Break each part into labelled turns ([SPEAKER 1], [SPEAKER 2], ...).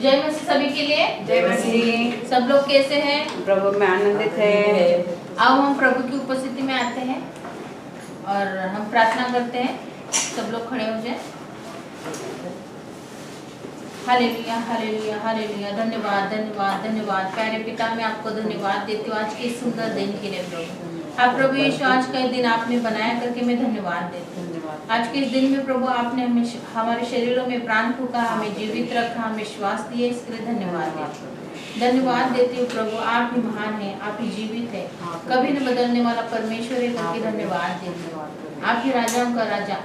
[SPEAKER 1] जय मसीह सभी के लिए।
[SPEAKER 2] जय मसीह।
[SPEAKER 1] सब लोग कैसे हैं?
[SPEAKER 2] प्रभु में आनंदित है।
[SPEAKER 1] आओ हम प्रभु की उपस्थिति में आते हैं और हम प्रार्थना करते हैं। सब लोग खड़े हो जाए। Hallelujah hallelujah hallelujah. धन्यवाद धन्यवाद धन्यवाद। प्यारे पिता, मैं आपको धन्यवाद देती हूँ आज के इस सुंदर दिन के लिए प्रभु। आप प्रभु यीशु, आज का दिन आपने बनाया करके मैं धन्यवाद देती हूँ। आज के इस दिन में प्रभु आपने हमें हमारे शरीरों में प्राण फूका, हमें जीवित रखा, हमें श्वास दिए, इसके लिए धन्यवाद देती हूँ। धन्यवाद देती हूँ प्रभु, आप ही महान है, आप ही जीवित है, कभी न बदलने वाला परमेश्वर है करके धन्यवाद देती हूँ। आप ही राजाओं का राजा,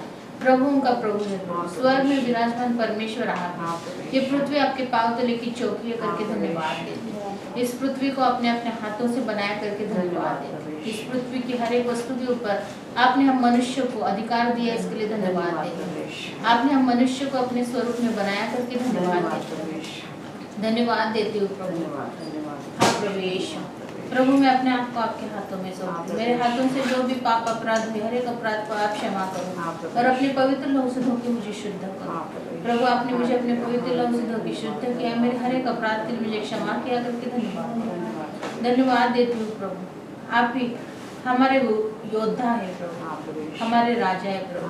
[SPEAKER 1] प्रभुओं का प्रभु है, स्वर्ग में विराजमान परमेश्वर आप। ये पृथ्वी आपके पांव तले की चौकी है करके धन्यवाद देते हैं। इस पृथ्वी को अपने अपने हाथों से बनाया करके धन्यवाद देते हैं। इस पृथ्वी की हर एक वस्तु के ऊपर आपने हम मनुष्य को अधिकार दिया, इसके लिए धन्यवाद देते हैं। आपने हम मनुष्य को अपने स्वरूप में बनाया करके धन्यवाद देते हैं। धन्यवाद देती हूँ प्रभु। हाँ प्रभु यीशु, प्रभु मैं अपने आप को आपके हाथों में सौंपती हूँ। मेरे हाथों से जो भी पाप अपराध हुए, हर एक अपराध को आप क्षमा करो और अपने पवित्र लहू से धो के मुझे शुद्ध करो। प्रभु आपने मुझे अपने पवित्र लहू से धो के शुद्ध किया, मेरे हर एक अपराध के लिए मुझे क्षमा किया करके धन्यवाद। धन्यवाद देती हूँ प्रभु। आप ही हमारे योद्धा है प्रभु, हमारे राजा है प्रभु,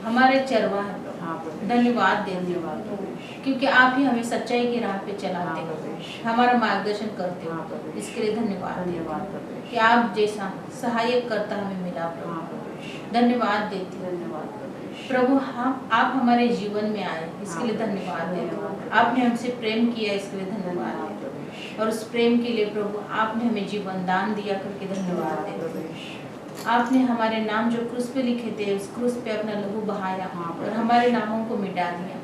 [SPEAKER 1] हमारे चरवा है प्रभु। धन्यवाद देती हूँ क्योंकि आप ही हमें सच्चाई की राह पे चलाते हो, हमारा मार्गदर्शन करते हो, इसके लिए धन्यवाद कि आप जैसा सहायक करता हमें मिला प्रभु। धन्यवाद देती हूँ प्रभु। हम आप हमारे जीवन में आए, इसके लिए धन्यवाद देती हूँ। आपने हमसे प्रेम किया, इसके लिए धन्यवाद देती हूँ। और उस प्रेम के लिए प्रभु आपने हमें जीवन दान दिया करके धन्यवाद देती हूँ। आपने हमारे नाम जो क्रूस पे लिखे थे, उस क्रूस पे अपना लहू बहाया और हमारे नामों को मिटा दिया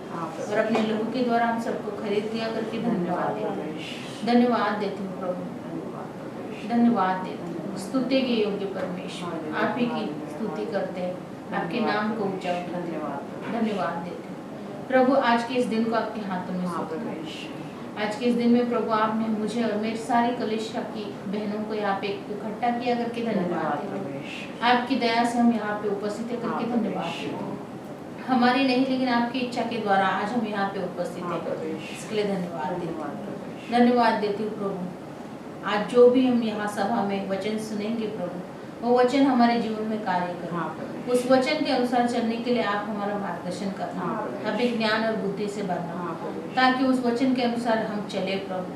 [SPEAKER 1] और अपने लहू के द्वारा हम सबको खरीद लिया करके धन्यवाद देती हूँ। धन्यवाद देती हूँ प्रभु, धन्यवाद देती हूँ। स्तुति के योग्य परमेश्वर, आप ही की स्तुति करते हैं, आपके नाम को ऊंचा उठाते हैं। धन्यवाद देते हैं प्रभु। आज के इस दिन को आपके हाथों में सौंपते हैं। आज के इस दिन में प्रभु आपने मुझे और मेरी सारी कलीसिया की बहनों को यहाँ पे इकट्ठा किया करके धन्यवाद देते हैं। आपकी दया से हम यहाँ पे उपस्थित है करके धन्यवाद देते हैं। हमारी नहीं लेकिन आपकी इच्छा के द्वारा आज हम यहाँ पे उपस्थित है, इसके लिए धन्यवाद देते हैं। धन्यवाद देती हूँ प्रभु। आज जो भी हम यहाँ सभा में वचन सुनेंगे प्रभु, वो वचन हमारे जीवन में कार्य करें। उस वचन के अनुसार चलने के लिए आप हमारा मार्गदर्शन करना, हमें ज्ञान और बुद्धि से भरना, ताकि उस वचन के अनुसार हम चले प्रभु।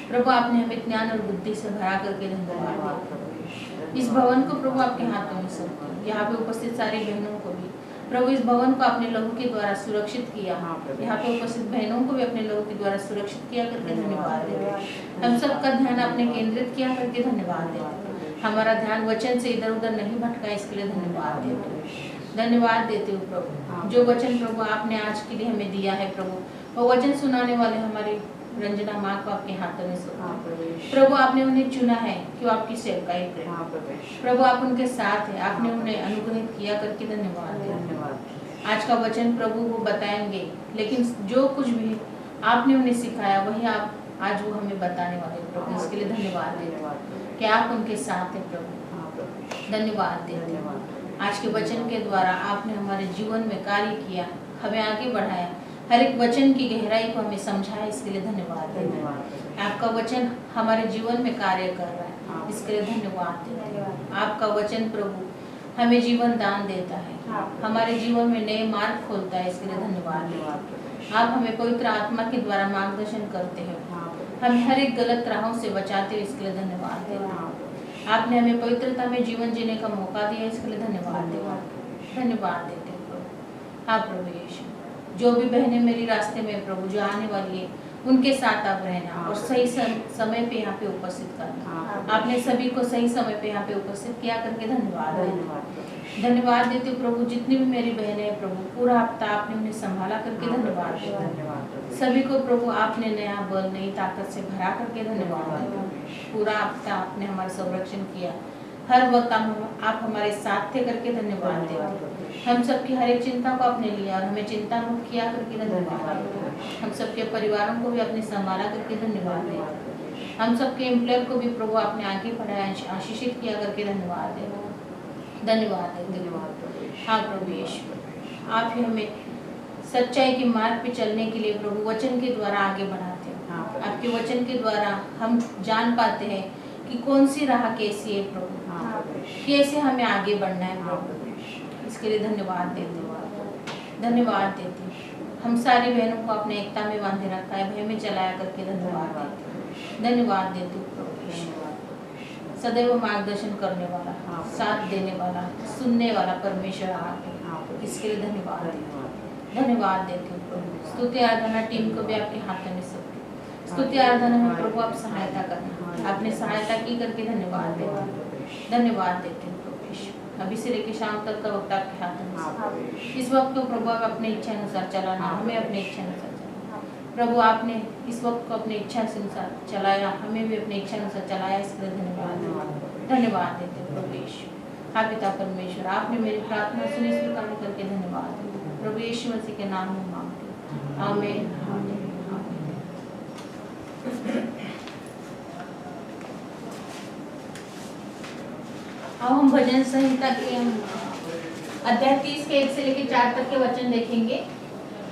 [SPEAKER 1] प्रभु आपने हमें ज्ञान और बुद्धि से भरा करके धन्यवाद। इस भवन को प्रभु आपके हाथों में सौंपते हैं। यहाँ पे उपस्थित सारी बहनों को भी प्रभु इस भवन को अपने लहू के द्वारा सुरक्षित किया। यहाँ पे उपस्थित बहनों को भी अपने लहू के द्वारा सुरक्षित किया करके धन्यवाद देते। हम सबका ध्यान आपने केंद्रित किया करके धन्यवाद देते। हमारा ध्यान वचन से इधर उधर नहीं भटका, इसके लिए धन्यवाद देते हूँ। धन्यवाद देती हूँ प्रभु। जो वचन प्रभु आपने आज के लिए हमें दिया है प्रभु, वो वचन सुनाने वाले हमारी रंजना माँ को आपके हाथों में सौंपा। प्रभु आपने उन्हें चुना है कि वो आपकी सेवकाई करें। प्रभु आप उनके साथ हैं, आपने उन्हें अनुग्रहित किया करके धन्यवाद। आज का वचन प्रभु वो बताएंगे, लेकिन जो कुछ भी आपने उन्हें सिखाया वही आप आज वो हमें बताने वाले प्रभु, इसके लिए धन्यवाद देते कि आप उनके साथ हैं प्रभु। धन्यवाद देते। आज के वचन के द्वारा आपने हमारे जीवन में कार्य किया, हमें आगे बढ़ाया, हर एक वचन की गहराई को हमें समझाया, इसके लिए धन्यवाद देते। आपका वचन हमारे जीवन में कार्य कर रहा है, इसके लिए धन्यवाद देते। आपका वचन प्रभु हमें जीवन दान देता है, हमारे जीवन में नए मार्ग खोलता है, इसके लिए धन्यवाद। आप हमें पवित्र आत्मा के द्वारा मार्गदर्शन करते हैं, हमें हर एक गलत राहों से बचाते हैं, इसके लिए धन्यवाद देते। आपने हमें पवित्रता में जीवन जीने का मौका दिया, इसके लिए धन्यवाद देते। धन्यवाद देते प्रभु। हाँ प्रभु यीशु, जो भी बहनें मेरी रास्ते में प्रभु जो आने वाली है, उनके साथ आप रहना और सही समय पे यहाँ पे उपस्थित करना। आपने सभी को सही समय पे यहाँ पे उपस्थित किया करके धन्यवाद देते प्रभु। जितनी भी मेरी बहनें हैं प्रभु, पूरा हफ्ता आपने उन्हें संभाला करके धन्यवाद देते। सभी को प्रभु आपने नया बल, नई ताकत से भरा करके धन्यवाद देते। पूरा हफ्ता आपने हमारा संरक्षण किया, हर वक्त आप हमारे साथ थे करके धन्यवाद देते। हम सबकी हर एक चिंता को आपने लिया और हमें चिंता मुक्त किया करके धन्यवाद देते। हम सबके परिवारों को भी अपने संभाला करके धन्यवाद देते। हम सबके एम्प्लॉयर को भी प्रभु आपने आगे बढ़ाया, आशीषित किया करके धन्यवाद देते। धन्यवाद देते। हाँ प्रभु यीशु, आप ही हमें सच्चाई के मार्ग पे चलने के लिए प्रभु वचन के द्वारा आगे बढ़ाते हो।
[SPEAKER 2] हाँ प्रभु।
[SPEAKER 1] आपके वचन के द्वारा हम जान पाते हैं कि कौन सी राह कैसी है प्रभु,
[SPEAKER 2] हाँ प्रभु।
[SPEAKER 1] कैसे हमें आगे बढ़ना है
[SPEAKER 2] हाँ
[SPEAKER 1] प्रभु।
[SPEAKER 2] प्रभु।
[SPEAKER 1] इसके लिए धन्यवाद देते हो, धन्यवाद देते हो। हम सारी बहनों को अपने एकता में बांधे रखा है, भय में चलाया करके धन्यवाद देते हो, धन्यवाद देते हो प्रभु। सदैव मार्गदर्शन करने वाला,
[SPEAKER 2] हाँ।
[SPEAKER 1] साथ देने वाला, सुनने वाला परमेश्वर आप है।
[SPEAKER 2] हाँ प्रभु।
[SPEAKER 1] इसके लिए धन्यवाद देते हो, धन्यवाद देते हो प्रभु। स्तुति आराधना टीम को भी आपके हाथों में सौंपते, स्तुति आराधना में प्रभु आप सहायता करना, आपने सहायता की करके धन्यवाद देते हो, धन्यवाद देते हो प्रभु यीशु। अभी से लेके शाम तक का वक्त आपके हाथों में सौंपते। इस वक्त को प्रभु आप अपने इच्छा अनुसार चलाना, हमें अपने इच्छा अनुसार चलाना। प्रभु आपने इस वक्त को अपने इच्छा से अनुसार चलाया, हमें भी अपने इच्छा अनुसार चलाया, इसके लिए धन्यवाद, धन्यवाद देते हो प्रभु यीशु। हाँ पिता परमेश्वर, आपने मेरी प्रार्थना सुनी, स्वीकार करके धन्यवाद देते हो प्रभु यीशु मसीह के नाम में मांगते हैं, आमीन, आमीन, आमीन। अब हम भजन संहिता के अध्याय 30 के 1 से लेकर 4 तक के वचन देखेंगे।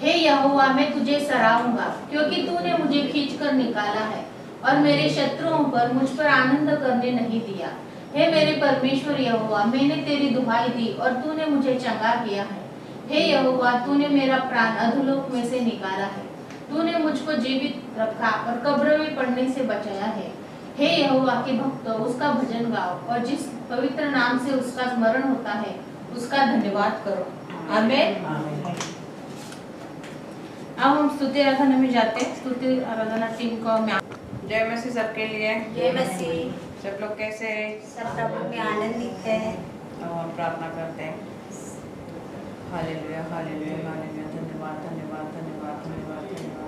[SPEAKER 1] हे यहोवा, मैं तुझे सराहूंगा क्योंकि तूने मुझे खींचकर निकाला है और मेरे शत्रुओं पर मुझ पर आनंद करने नहीं दिया। हे मेरे परमेश्वर यहोवा, मैंने तेरी दुहाई दी और तूने मुझे चंगा किया है। हे यहोवा, तूने मेरा प्राण अधोलोक में से निकाला है, तूने मुझको जीवित रखा और कब्र में पड़ने से बचाया है। हे यहोवा के भक्तों, उसका भजन गाओ और जिस पवित्र नाम से उसका स्मरण होता है उसका धन्यवाद करो। आमीन। अब हम स्तुति आराधना में जाते हैं। स्तुति आराधना टीम को मैं
[SPEAKER 2] जय मसीह सबके लिए।
[SPEAKER 3] जय मसीह।
[SPEAKER 2] सब लोग कैसे हैं?
[SPEAKER 3] सब प्रभु में आनंदित है।
[SPEAKER 2] अब हम प्रार्थना करते हैं। Hallelujah, hallelujah, hallelujah. धन्यवाद, धन्यवाद, धन्यवाद, धन्यवाद, धन्यवाद।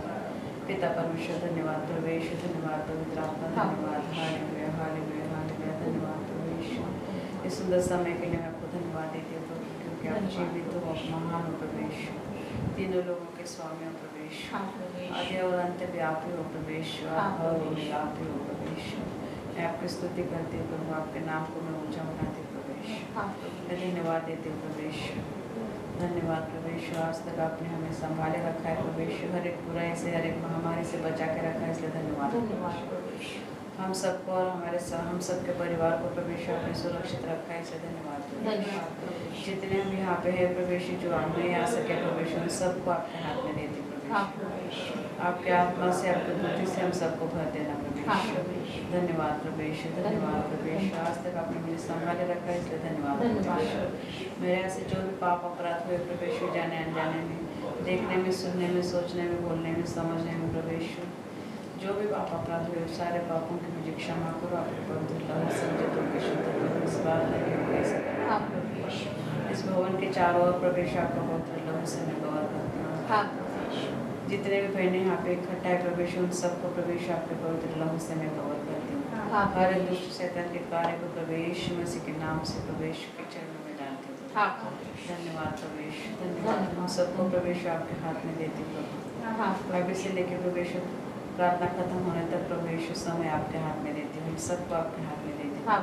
[SPEAKER 2] पिता परमेश्वर धन्यवाद, प्रभु यीशु धन्यवाद, पवित्र आत्मा धन्यवाद। हालेलुया, हालेलुया, हालेलुया, धन्यवाद प्रभु यीशु। इस सुंदर समय के लिए मैं आपको धन्यवाद देती हूँ प्रभु, क्योंकि आप जीवित हो, आप महान हो प्रभु यीशु। तीनों लोगों के स्वामी हो प्रभु यीशु, आदि और अंत व्यापी हो प्रभु यीशु, आप व्यापी हो प्रभु यीशु। मैं आपकी स्तुति करती हूँ प्रभु, आपके नाम को मैं ऊंचा उठाती हूँ प्रभु यीशु। मैं धन्यवाद देती हूँ प्रभु यीशु, धन्यवाद प्रभु यीशु। आज तक आपने हमें संभाले रखा है प्रभु यीशु, हर एक बुराई से, हर एक महामारी से बचा के रखा है, इसलिए धन्यवाद। हम सबको और हम सबके परिवार को प्रभु यीशु आपने सुरक्षित रखा है, इसलिए धन्यवाद प्रभु यीशु। जितने हम यहाँ पे है प्रभु यीशु, जो हम नहीं आ सके प्रभु यीशु, हम सबको आपके हाथ में देते प्रभु यीशु। आपके आत्मा से, आपके बुद्धि से हम सबको भर देना प्रभु यीशु। धन्यवाद प्रभु यीशु, धन्यवाद प्रभु यीशु। आज तक आपने मुझे संभाले रखा है, इसलिए धन्यवाद प्रभु यीशु। मेरे ऐसे जो भी पाप अपराध हुए प्रभु यीशु, जाने अनजाने में, देखने में, सुनने में, सोचने में, बोलने में, समझने में प्रभु यीशु, जो भी पाप अपराध हुए सारे पापों की मुझे क्षमा करो। आपके पवित्र लहू समझे तो के शुद्ध करो, इस बात लगे इस भवन के चारों ओर प्रभु यीशु आपका पवित्र लहू से मैं गौर करती हूँ। जितने भी बहनें यहाँ पे इकट्ठा है प्रभु यीशु, उन सबको प्रभु यीशु आपके पवित्र लहू से मैं कवर करती हूँ। हर दुष्ट शैतान के कार्य को प्रभु यीशु मसीह के नाम से प्रभु यीशु के चरणों में डालती हूँ। धन्यवाद प्रभु यीशु, धन्यवाद। हम सबको प्रभु यीशु आपके हाथ में देती हूँ प्रभु। अभी से लेकर प्रभु यीशु प्रार्थना खत्म होने तक प्रभु यीशु समय आपके हाथ में देती हूँ, सबको आपके हाथ में देती हूँ।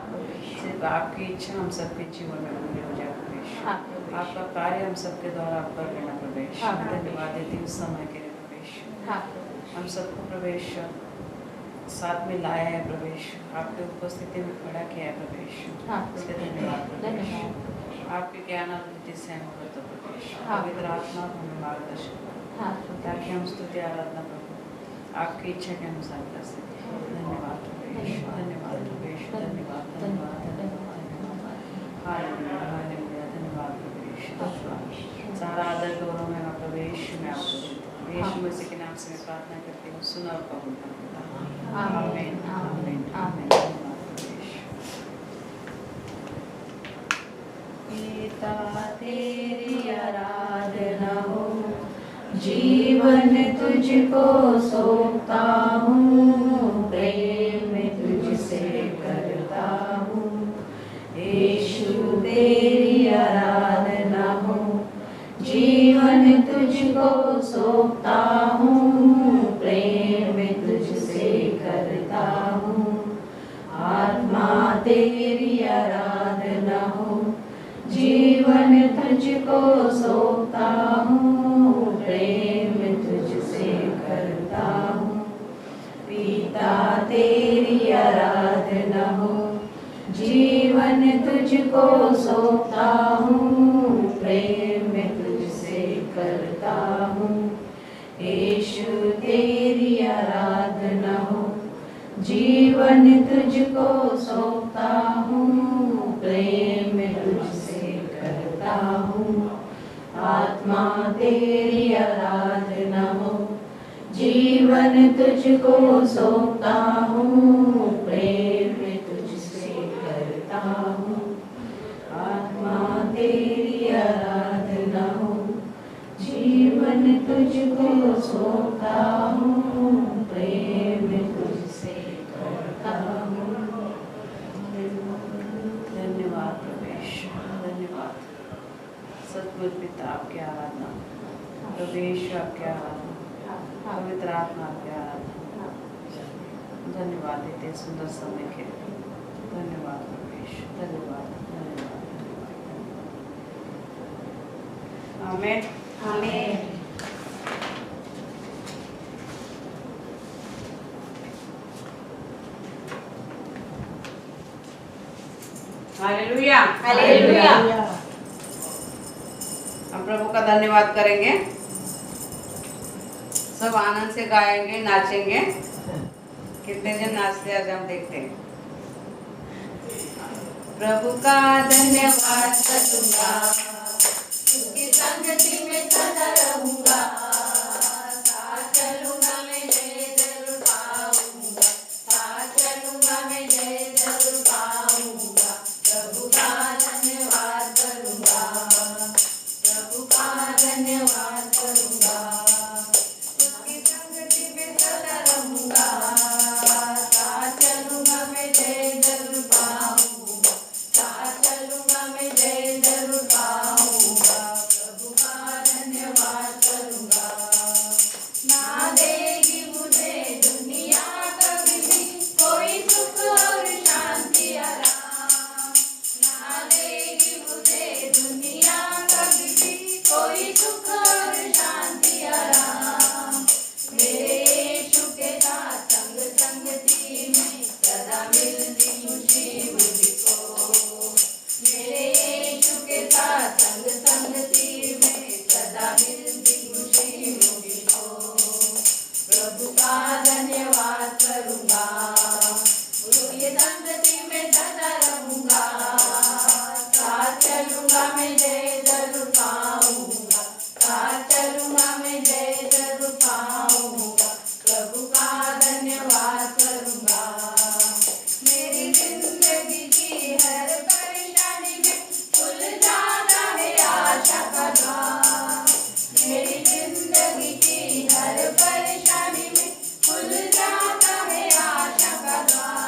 [SPEAKER 2] सिर्फ आपकी इच्छा हम सबके जीवन में पूरी हो जाए प्रभु यीशु। आपका कार्य हम सबके द्वारा आप कर लेना प्रभु यीशु। धन्यवाद देती हूँ समय के लिए प्रभु यीशु। हम सबको प्रभु यीशु साथ में लाया है प्रभु यीशु, आपकी उपस्थिति में खड़ा किया है प्रभु यीशु, इसलिए धन्यवाद प्रभु यीशु। आपके ज्ञान और बुद्धि से हम करते प्रभु यीशु, पवित्र आत्मा को हमें मार्गदर्शन करो ताकि हम स्तुति आराधना प्रभु आपकी इच्छा के अनुसार कर सकें। धन्यवाद प्रभु यीशु, धन्यवाद प्रभु यीशु, धन्यवाद, धन्यवाद, धन्यवाद। हालेलुया, हालेलुया, धन्यवाद प्रभु यीशु। सारा आदर गौरव में प्रभु यीशु में आपको देती हूँ। यीशु मसीह के नाम से मैं प्रार्थना करती हूँ, सुनो और कबूल करता। आमीन, आमीन, आमीन। धन्यवाद प्रभु यीशु।
[SPEAKER 3] पिता तेरी आराधना हो, जीवन तुझको सौंपता हूँ, प्रेम तुझसे करता हूँ। यीशु तेरी आराधना हो, जीवन तुझको सौंपता हूँ, प्रेम तुझसे करता हूँ। आत्मा तेरी आराधना हो, जीवन तुझको सौंपता हूँ, प्रेम तुझको सौंपता हूँ, प्रेम में तुझसे करता हूँ। यीशु तेरी आराधना हो, जीवन तुझको सौंपता हूँ, प्रेम में तुझसे करता हूँ। आत्मा तेरी आराधना हो, जीवन तुझको सौंपता हूँ, प्रेम में तुझसे करता हूँ। आत्मा तेरी आराधना हो, जीवन तुझको सौंपता हूँ, प्रेम में तुझसे करता हूँ।
[SPEAKER 2] धन्यवाद परमेश्वर, धन्यवाद सतगुरु पिता आपकी आराधना, परमेश्वर आपकी आराधना, पवित्र आत्मा आपकी आराधना। धन्यवाद देते सुंदर समय के लिए। धन्यवाद परमेश्वर, धन्यवाद धन्यवाद धन्यवाद। आमीन
[SPEAKER 3] आमीन।
[SPEAKER 2] हालेलुया।
[SPEAKER 1] हालेलुया।
[SPEAKER 2] हम प्रभु का धन्यवाद करेंगे, सब आनंद से गाएंगे, नाचेंगे। कितने जन नाचते आज हम देखते हैं। प्रभु का धन्यवाद करूंगा, उसकी संगति में सदा रहूंगा, साथ चलूंगा मैं जय जरूर पाऊंगा, साथ चलूंगा मैं जय जरूर पाऊंगा। प्रभु का धन्यवाद करूंगा, प्रभु का धन्यवाद करूंगा, उसकी संगति में सदा रहूंगा, साथ चलूंगा मैं जय जरूर पाऊंगा, साथ चलूंगा मैं जय जरूर पाऊंगा। प्रभु का धन्यवाद करूंगा। ना देगी मुझे दुनिया कभी भी कोई सुख और शांति आराम, ना देगी मुझे दुनिया कभी भी कोई सुख और शांति आराम। मेरे यीशु के साथ संग संगति में सदा मिलती खुशी मुझको, मेरे यीशु के साथ संग संगति में सदा मिलती खुशी मुझको। प्रभु का धन्यवाद करूंगा, उसकी संगति में सदा रहूंगा, साथ चलूंगा मैं जय जरूर पाऊंगा, साथ चलूंगा मैं जय जरूर पाऊंगा। प्रभु का धन्यवाद करूंगा। मेरी जिंदगी की हर परेशानी में खुल जाता है आशा का द्वार, मेरी जिंदगी की हर परेशानी में खुल जाता है आशा का द्वार।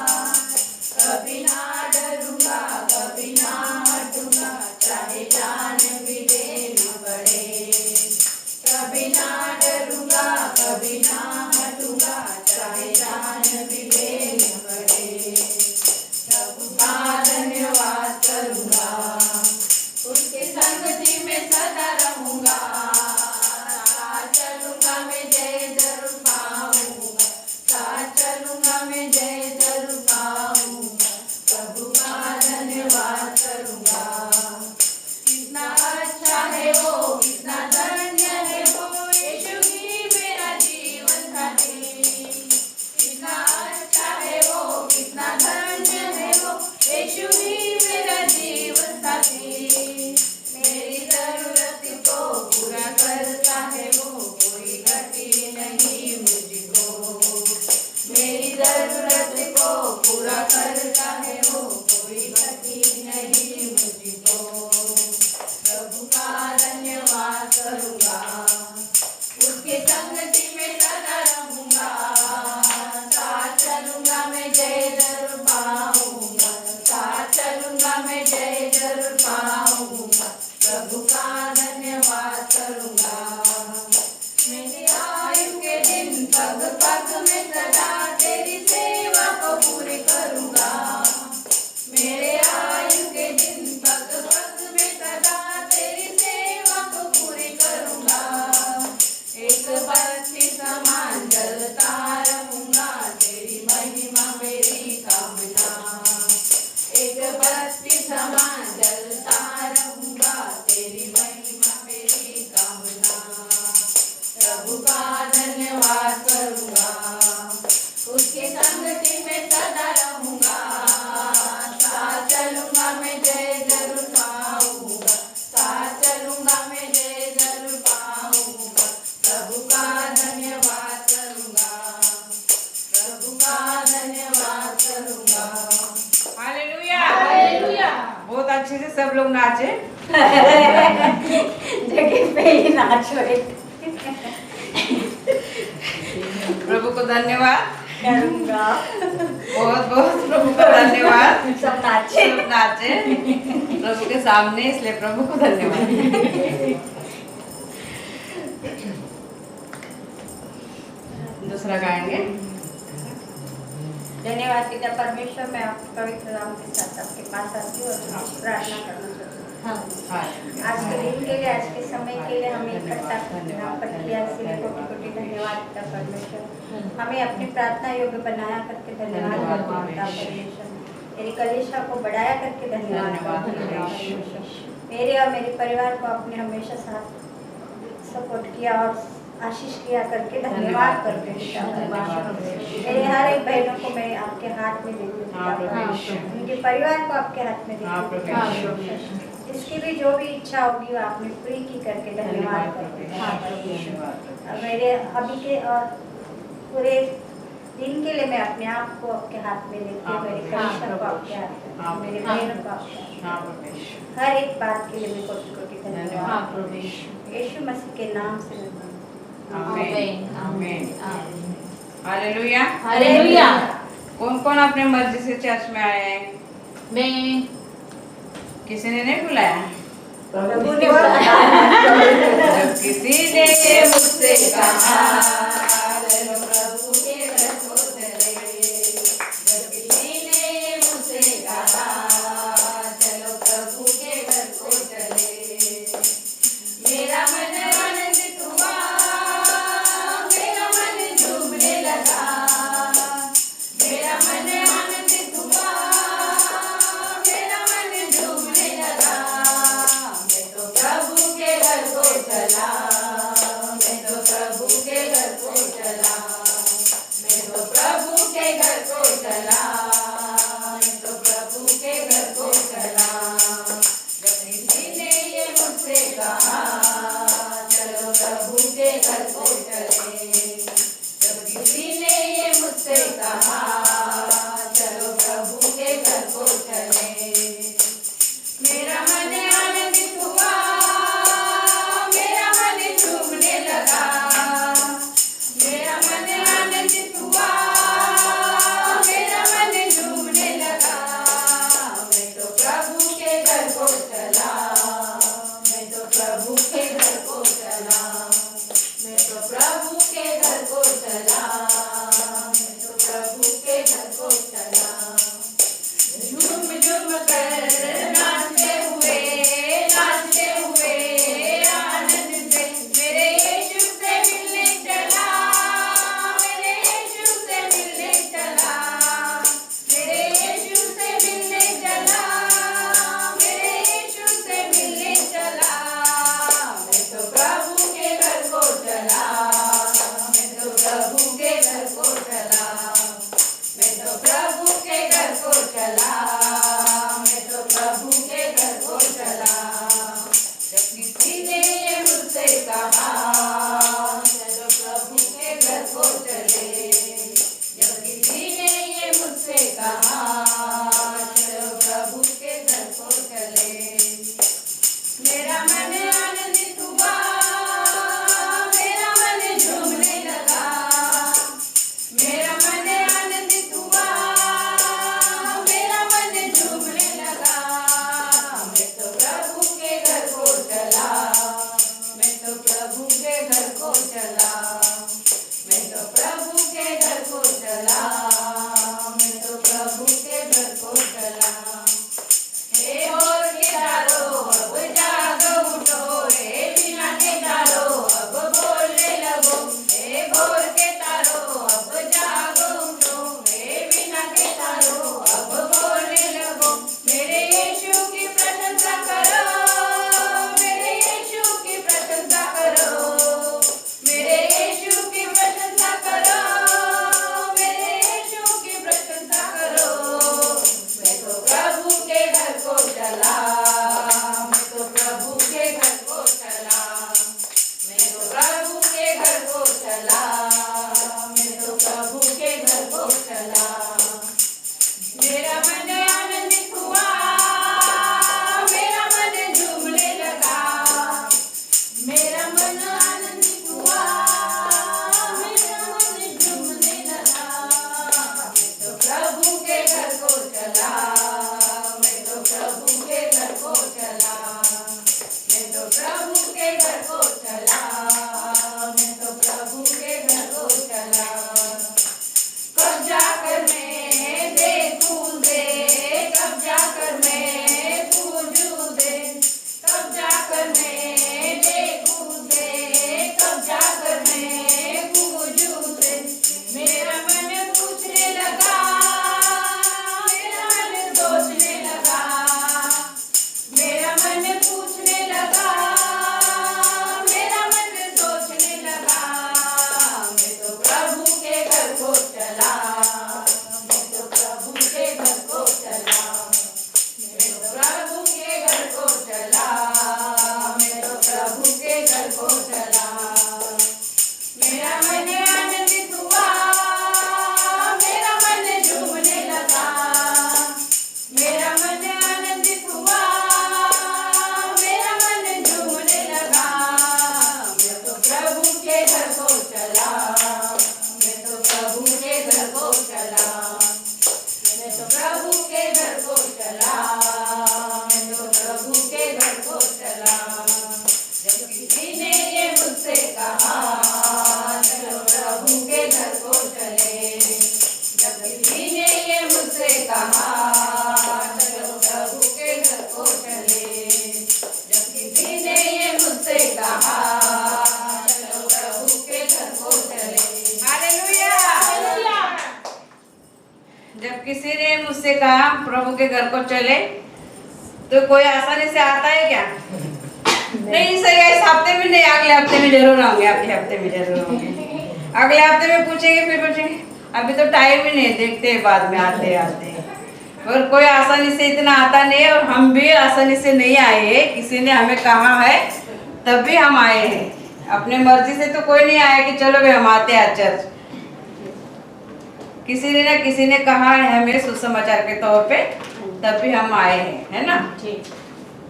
[SPEAKER 2] कभी ना डरूंगा, कभी ना हटूंगा, चाहे जान भी देना पड़े। कभी ना डरूंगा, कभी ना हटूंगा, चाहे जान भी देना पड़े। प्रभु का धन्यवाद करूंगा, उसके संगति में सदा रहूंगा, साथ चलूंगा मैं जय जरूर पाऊंगा, साथ चलूंगा मैं जय जरूर पाऊंगा। प्रभु का धन्यवाद करूंगा। कितना अच्छा है वो, कितना धन्य है वो, यीशु ही मेरा जीवन साथी। कितना अच्छा है वो, कितना धन्य है वो, यीशु ही मेरा जीवन साथी। मेरी जरूरत को पूरा करता है वो, कोई घटी नहीं मुझको। मेरी जरूरत को पूरा करता है वो, कोई घटी नहीं मुझको। प्रभु का धन्यवाद करूंगा, उसके संगति में सदा रहूंगा, साथ चलूंगा मैं जय जरूर पाऊंगा, साथ चलूंगा मैं जय जरूर पाऊंगा। प्रभु का धन्यवाद करूंगा। मेरी आयु के दिन पग पग में सदा तेरी सेवा को पूरी करूंगा, मेरे आयु के दिन पग पग में सदा तेरी सेवा को पूरी करूंगा। एक बत्ती समान जलता रहूंगा, तेरी महिमा मेरी कामना। एक बत्ती समान
[SPEAKER 3] प्रभु का धन्यवाद करूंगा, उसके संगति में सदा रहूंगा, साथ चलूंगा मैं जय जरूर पाऊंगा, साथ चलूंगा मैं जय जरूर पाऊंगा, प्रभु का धन्यवाद करूंगा, प्रभु का धन्यवाद करूंगा।
[SPEAKER 2] हालेलुया।
[SPEAKER 1] हालेलुया।
[SPEAKER 2] बहुत अच्छे से सब लोग नाचे।
[SPEAKER 3] जगह पे ही नाचो
[SPEAKER 2] प्रभु को धन्यवाद
[SPEAKER 3] करूंगा,
[SPEAKER 2] बहुत बहुत प्रभु को धन्यवाद।
[SPEAKER 3] सब नाचे।
[SPEAKER 2] सब नाचे प्रभु के सामने, इसलिए प्रभु को धन्यवाद। दूसरा गाएंगे।
[SPEAKER 3] धन्यवाद पिता परमेश्वर, मैं आपके पवित्र नाम के साथ आपके पास आती हूँ और तुमसे प्रार्थना करना चाहती हूँ।
[SPEAKER 2] हालेलुया।
[SPEAKER 3] आज के दिन के लिए, आज के समय के लिए हमें इकट्ठा यहाँ पर किया, इसलिए कोटि कोटि धन्यवाद पिता परमेश्वर। हमें अपनी प्रार्थना योग्य बनाया करके धन्यवाद करता हूँ पिता परमेश्वर। मेरी कलीसिया को बढ़ाया करके धन्यवाद करता हूँ पिता परमेश्वर। मेरे और मेरे परिवार को आपने हमेशा साथ सपोर्ट किया और आशीष किया करके धन्यवाद करते हैं पिता परमेश्वर। मेरे हर एक बहनों को मैं आपके हाथ में देती हूँ पिता परमेश्वर, उनके परिवार को आपके हाथ में देती हूँ पिता परमेश्वर। जिसकी भी जो भी इच्छा होगी वो आपने पूरी की करके धन्यवाद करते हैं। और मेरे अभी के और पूरे दिन के लिए मैं अपने आप को आपके हाथ में लेती हूँ, मेरे कलीसिया को आपके हाथ में, मेरे बहनों को आपके हाथ में, हर एक बात के लिए मैं कोटि कोटि धन्यवाद। यीशु मसीह के नाम से
[SPEAKER 2] आमीन आमीन हालेलुया।
[SPEAKER 1] हालेलुया।
[SPEAKER 2] कौन कौन अपने मर्जी से चर्च में आए हैं?
[SPEAKER 1] मैं
[SPEAKER 2] किसी ने नहीं बुलाया?
[SPEAKER 3] प्रभु ने बुलाया।
[SPEAKER 2] जब किसी ने मुझसे कहा
[SPEAKER 3] चलो प्रभु के घर को चले, जब किसी ने मुझसे कहा चलो प्रभु के घर को चले, मेरा मन आनंदित हुआ, मेरा मन झूमने लगा, मेरा मन आनंदित हुआ, मेरा मन झूमने लगा। मैं तो प्रभु के घर को चला, मैं तो प्रभु के घर को चला, मैं तो प्रभु के घर को चला, मैं तो प्रभु के घर को चला। जब किसी ने ये मुझसे कहा चलो प्रभु के घर को चले, जब किसी ने ये मुझसे कहा चलो प्रभु के घर को चले, मेरा मन आनंदित हुआ, मेरा मन झूमने लगा, मेरा मन आनंदित हुआ, मेरा मन झूमने लगा। मैं तो प्रभु के घर को चला, मैं तो प्रभु के घर को चला, मैं तो प्रभु के घर को चला, मैं तो प्रभु के घर को चला। झूम झूम कर नाचते हुए आनंद से मेरे यीशु से मिलने चला, मेरे यीशु से मिलने चला, मेरे यीशु से मिलने चला, मेरे यीशु से मिलने चला। मैं तो प्रभु के घर को चला, मैं तो प्रभु के घर को चला, मैं तो प्रभु के घर को चला, मैं तो प्रभु के घर को चला। जब किसी ने ये मुझसे कहा चलो प्रभु के घर को चले, जब किसी ने ये मुझसे कहा चलो प्रभु के घर को चले, मेरा मन आनंदित हुआ, मेरा मन झूमने लगा, मेरा मन आनंदित हुआ, मेरा मन चला, मैं तो प्रभु के घर को चला। मेरा मन आनंदित हुआ, मेरा मन झूमने लगा, मेरा मन आनंदित हुआ, मेरा मन झूमने लगा। मैं तो प्रभु के घर को चला, मैं तो प्रभु के घर को चला, मैं तो प्रभु के घर को चला, मैं तो प्रभु के घर को चला। कब जाकर मैं देखूं दे, कब जाकर मैं पूजूं दे, कब जाकर मैं देखूं दे, कब जाकर मैं पूजूं दे। मेरा मन पूछने लगा, मेरा मन सोचने लगा, मेरा मन पूछने लगा, मेरा मन सोचने लगा। मैं तो प्रभु के घर को चला, मैं तो प्रभु के घर को चला, मैं तो प्रभु के घर को चला, मैं तो प्रभु के घर को चला। मेरा मन आनंदित हुआ, मेरा मन झूमने लगा, मेरा मन आनंदित हुआ, मेरा मन झूमने लगा। मैं तो प्रभु के घर को चला, मैं तो प्रभु के घर को चला, मैं तो प्रभु के घर को चला, मैं तो प्रभु के घर को चला। जब किसी ने ये मुझसे कहा, चलो प्रभु के घर को चले, जब किसी ने ये मुझसे कहा, चलो प्रभु के घर को चले, जब किसी ने ये मुझसे कहा, चलो प्रभु के घर को चले।
[SPEAKER 2] हालेलुया। जब किसी ने मुझसे कहा प्रभु के घर को चले, तो कोई आसानी से आता है क्या? नहीं सही, इस हफ्ते में नहीं, अगले हफ्ते में जरूर आऊंगे, अगले हफ्ते में जरूर आऊंगे, अगले हफ्ते में पूछेंगे, फिर पूछेंगे, अभी तो टाइम ही नहीं, देखते हैं बाद में आते आते। और कोई आसानी से इतना आता नहीं है, और हम भी आसानी से नहीं आए हैं, किसी ने हमें कहा है तब भी हम आए हैं। अपने मर्जी से तो कोई नहीं आया कि चलो भाई हम आते हैं चर्च। किसी ने ना किसी ने कहा है हमें सुसमाचार के तौर पे, तब भी हम आए हैं, है ना?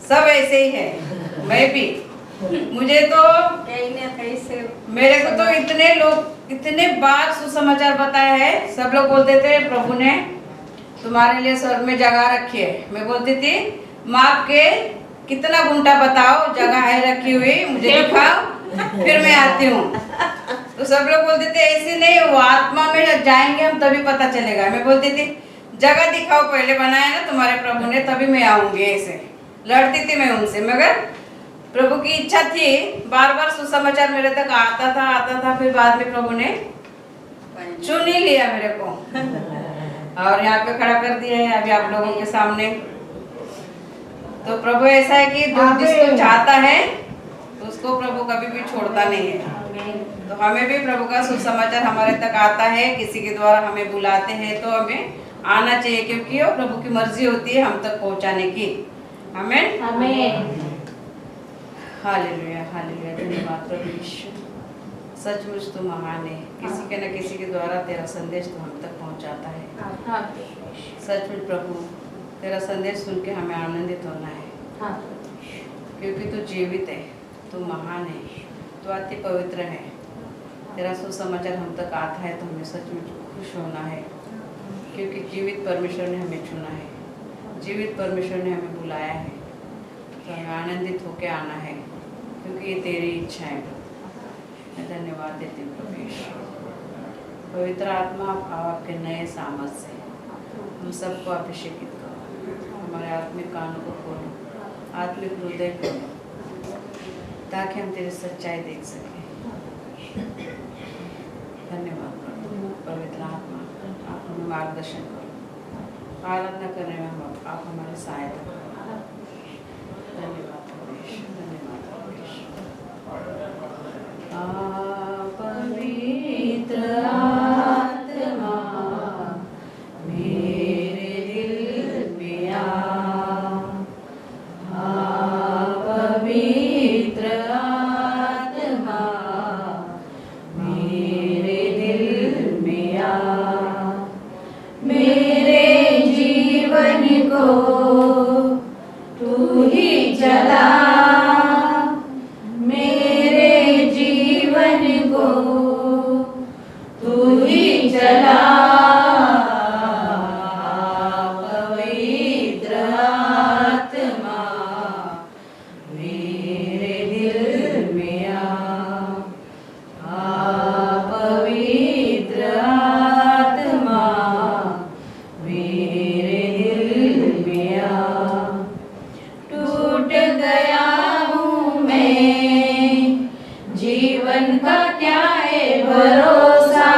[SPEAKER 2] सब ऐसे ही है, मैं भी, मुझे तो
[SPEAKER 1] कहीं ना कहीं से
[SPEAKER 2] मेरे को तो इतने लोग इतने बार सुसमाचार बताया है, सब लोग बोलते थे प्रभु ने तुम्हारे लिए स्वर्ग में जगह रखी है। मैं बोलती थी माप के कितना घंटा बताओ, जगह है रखी हुई, मुझे दिखाओ, फिर मैं आती हूँ। तो सब लोग बोलते थे ऐसे नहीं, वो आत्मा में जाएंगे हम तभी पता चलेगा। मैं बोलती थी जगह दिखाओ, पहले बनाया ना तुम्हारे प्रभु ने, तभी मैं आऊंगी। ऐसे लड़ती थी मैं उनसे, मगर प्रभु की इच्छा थी, बार बार सुसमाचार मेरे तक आता था, फिर बाद में प्रभु ने चुन ही लिया मेरे को और यहाँ पे खड़ा कर दिया है अभी आप लोगों के सामने। तो प्रभु ऐसा है कि जो जिसको चाहता है उसको प्रभु कभी भी छोड़ता नहीं है। तो हमें भी प्रभु का सुसमाचार हमारे तक आता है, किसी के द्वारा हमें बुलाते हैं तो हमें आना चाहिए, क्योंकि वो प्रभु की मर्जी होती है हम तक पहुंचाने की। आमीन
[SPEAKER 1] आमीन।
[SPEAKER 2] Hallelujah hallelujah. धन्यवाद प्रभु यीशु, सचमुच तू महान है। किसी के न किसी के द्वारा तेरा संदेश तो हम तक पहुंचाता है। सचमुच प्रभु, तेरा संदेश सुन के हमें आनंदित होना है, क्योंकि तू जीवित है, तू महान है, तू अति पवित्र है। तेरा सुसमाचार हम तक आता है तो हमें सचमुच खुश होना है, क्योंकि जीवित परमेश्वर ने हमें चुना है, जीवित परमेश्वर ने हमें बुलाया है, तो हमें आनंदित होकर आना है, क्योंकि ये तेरी इच्छा है। मैं धन्यवाद देती हूँ प्रभु यीशु। पवित्र आत्मा आपके नए सामर्थ से हम सबको अभिषेकित करो, हमारे आत्मिक कानों को खोलो, आत्मिक हृदय खोलो, ताकि हम तेरी सच्चाई देख सकें। धन्यवाद प्रभु। पवित्र आत्मा आप हमें मार्गदर्शन करो, आराधना करने में आप हमारी सहायता करो। धन्यवाद प्रभु यीशु, धन्यवाद प्रभु यीशु। पवित्र आत्मा मेरे दिल में आ, पवित्र आत्मा मेरे
[SPEAKER 3] जीवन का क्या है भरोसा,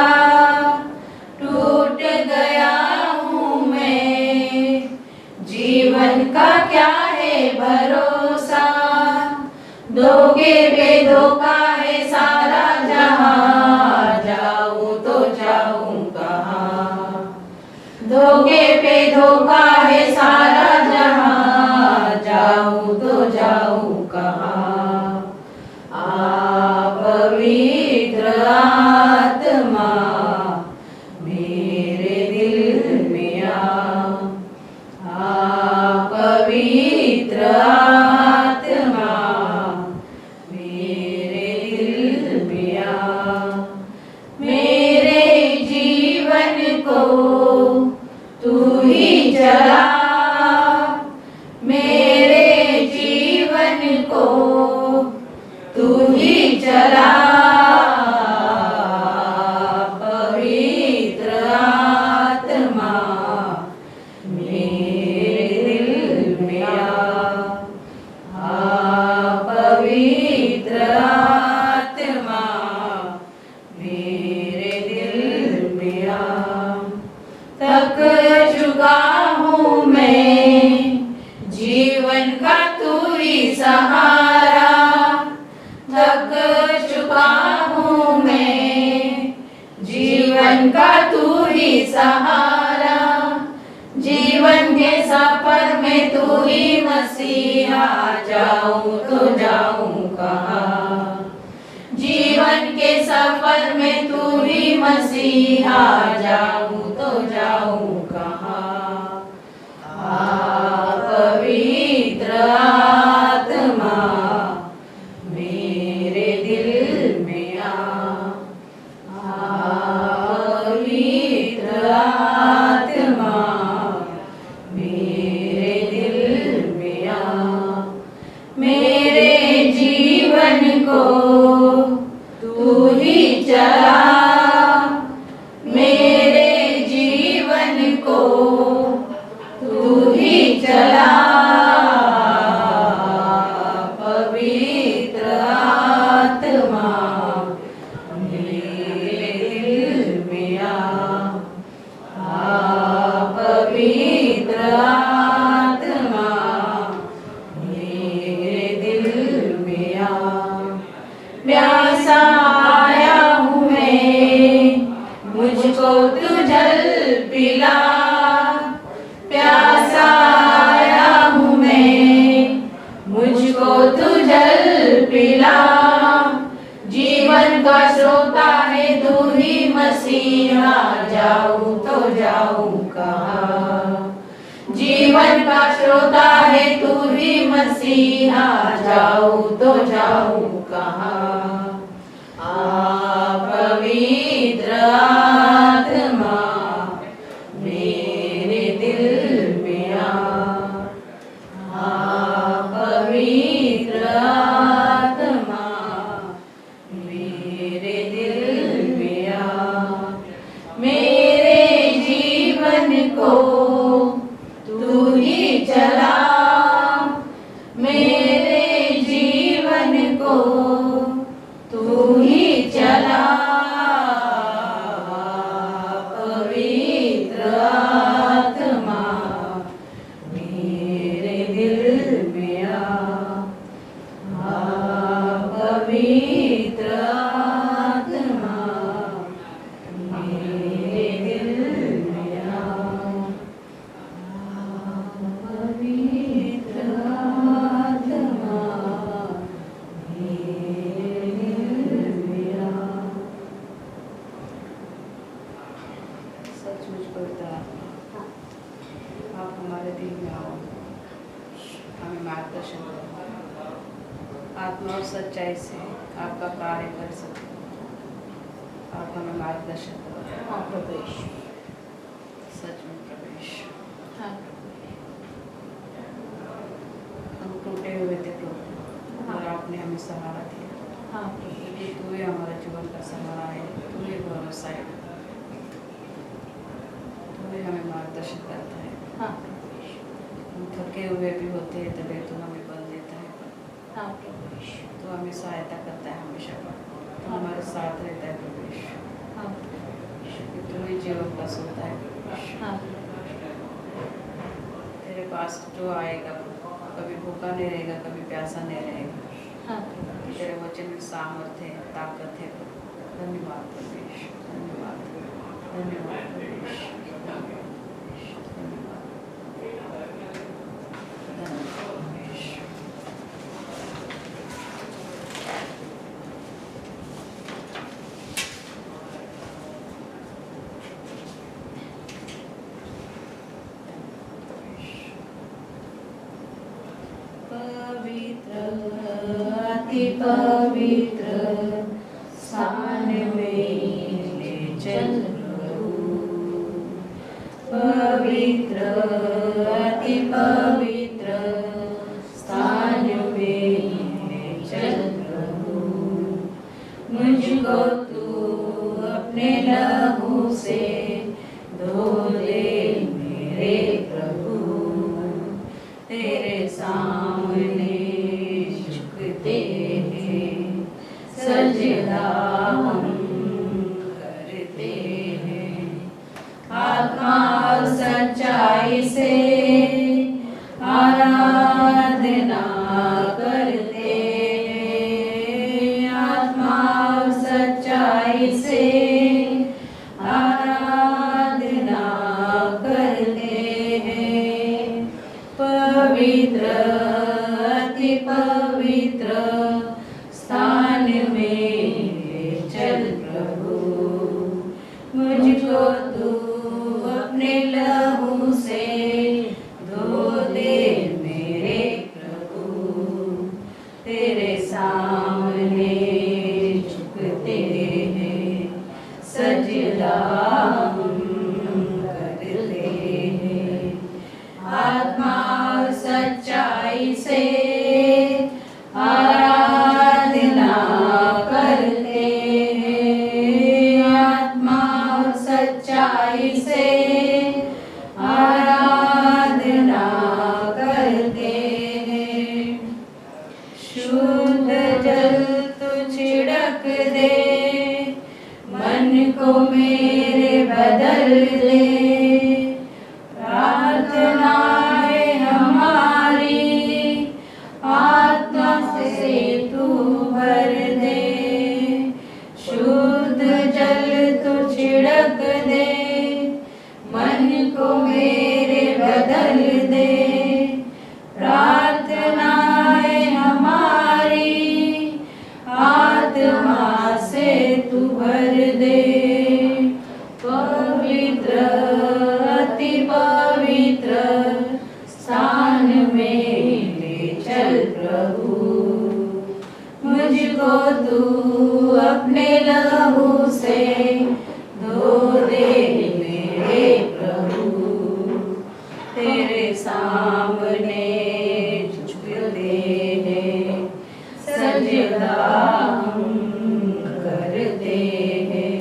[SPEAKER 3] टूट गया हूँ मैं। जीवन का क्या है भरोसा, धोखे पे धोखा है सारा जहां, जाऊं तो जाऊं कहाँ। धोखे पे धोखा है सारा जहां, जाऊं तो जाऊं कहाँ। पवित्र आत्मा मेरे दिल में पवित्र आत्मा मेरे दिल में मेरे जीवन को तू ही चला, मेरे जीवन को तू ही चला। पवित्र आत्मा मेरे दिल में पवित्र आत्मा मेरे दिल में थक चुका हूँ मैं, जीवन का तू ही सहारा। थक चुका हूँ मैं, जीवन का तू ही सहारा। जीवन के सफर में तू ही मसीहा, जाऊं तो जाऊं कहाँ। जीवन के सफर में तू ही मसीहा, जाऊं तो जाऊं कहाँ। पवित्र आत्मा मेरे दिल में पवित्र आत्मा मेरे दिल में मेरे जीवन को तू ही चला, मेरे जीवन को तू ही चला। पवित्र आत्मा मेरे दिल में पवित्र आत्मा मेरे दिल में प्यासा आया हूँ मैं, मुझको तू जल पिला। प्यासा आया हूँ मैं, मुझको तू जल पिला। जीवन का श्रोता है तू ही मसीहा, जाऊं तो जाऊं कहाँ। जीवन का श्रोता है तू ही मसीहा, जाऊं तो जाऊं कहाँ। पवित्र आत्मा मेरे दिल में पवित्र आत्मा मेरे दिल में मेरे जीवन को तू ही चला, मेरे जीवन को तू ही चला। पवित्र आत्मा मेरे दिल में पवित्र आत्मा मेरे दिल में पवित्र आत्मा मेरे दिल में सचमुच पवित्र आत्मा आप हमारे दिल में आओ, हमें मार्गदर्शन करो, आत्मा और सच्चाई से आपका कार्य कर सके। आप हमें मार्गदर्शन करो।
[SPEAKER 1] हाँ प्रभु यीशु,
[SPEAKER 3] सच में प्रवेश
[SPEAKER 1] हाँ
[SPEAKER 3] हम टूटे हुए थे प्रभु, और आपने हमें सहारा दिया।
[SPEAKER 1] हाँ प्रभु
[SPEAKER 3] कि तू ही हमारे जीवन का सहारा है, तू ही भरोसा है, तू ही हमें मार्गदर्शन करता है।
[SPEAKER 1] हाँ
[SPEAKER 3] हम थके हुए भी होते हैं तभी तू हमें बल देता है,
[SPEAKER 1] हाँ प्रभु यीशु,
[SPEAKER 3] तू हमें सहायता करता है हमेशा।
[SPEAKER 2] जीवन का सोता है।
[SPEAKER 1] हाँ
[SPEAKER 2] तेरे पास जो आएगा कभी भूखा नहीं रहेगा, कभी प्यासा नहीं रहेगा।
[SPEAKER 1] हाँ
[SPEAKER 2] तेरे वचन में सामर्थ्य है, ताकत है। धन्यवाद परमेश्वर, धन्यवाद, धन्यवाद परमेश्वर, धन्यवाद परमेश्वर, धन्यवाद, धन्यवाद परमेश्वर। पवित्र, अति पवित्र स्थान में ले चल प्रभु। पवित्र, अति पवित्र स्थान में ले चल प्रभु। मुझको तू अपने लहू से धो दे मेरे प्रभु। तेरे सामने झुकते हैं, सजदा हम करते हैं। आत्मा और सच्चाई से आराधना करते हैं। आत्मा और सच्चाई से आराधना करते हैं। पवित्र, अति पवित्र स्थान में चल प्रभु। मुझको तू अपने लहू से धो दे मेरे प्रभु। तेरे सामने झुकते हैं, सजदा हम करते हैं। आत्मा और सच्चाई से आराधना करते हैं। आत्मा और सच्चाई से आराधना करते हैं। शुद्ध जल तू छिड़क दे, मन को मेरे बदल दे। प्रार्थना है हमारी, आत्मा से तू भर दे। शुद्ध जल तू छिड़क दे, मन को मेरे बदल दे। प्रार्थना है हमारी, आत्मा से तू भर दे। पवित्र, अति पवित्र स्थान में ले चल प्रभु। मुझको तू अपने लहू से धो दे मेरे प्रभु। तेरे सामने झुकते हैं, सजदा हम करते हैं।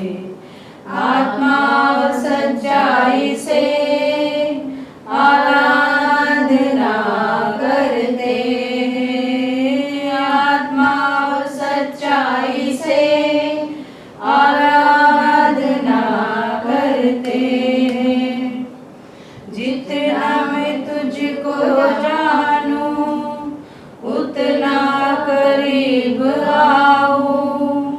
[SPEAKER 2] आत्मा और सच्चाई से आराधना करते हैं। आत्मा और सच्चाई से आराधना करते हैं। जितना मैं तुझको जानूं, उतना करीब आऊं।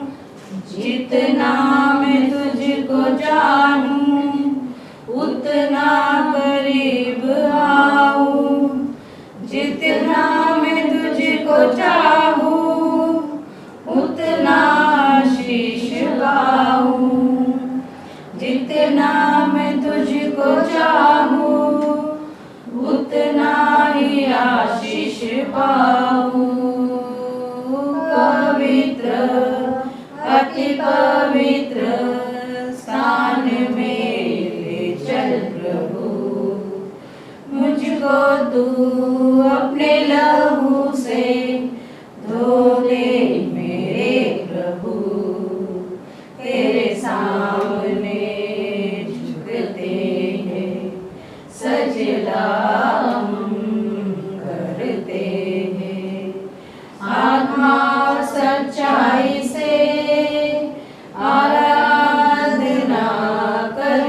[SPEAKER 2] जितना मैं तुझको जानूं, उतना करीब आऊं। जितना मैं तुझको चाहूं, उतना आशीष पाऊं। जितना मैं तुझको चाहूं, उतना ही आशीष पाऊं। पवित्र, अति पवित्र स्थान में ले चल प्रभु। मुझको तू अपने लहू से धो दे मेरे प्रभु। तेरे सामने झुकते हैं, सजदा हम करते हैं। आत्मा और सच्चाई से आराधना कर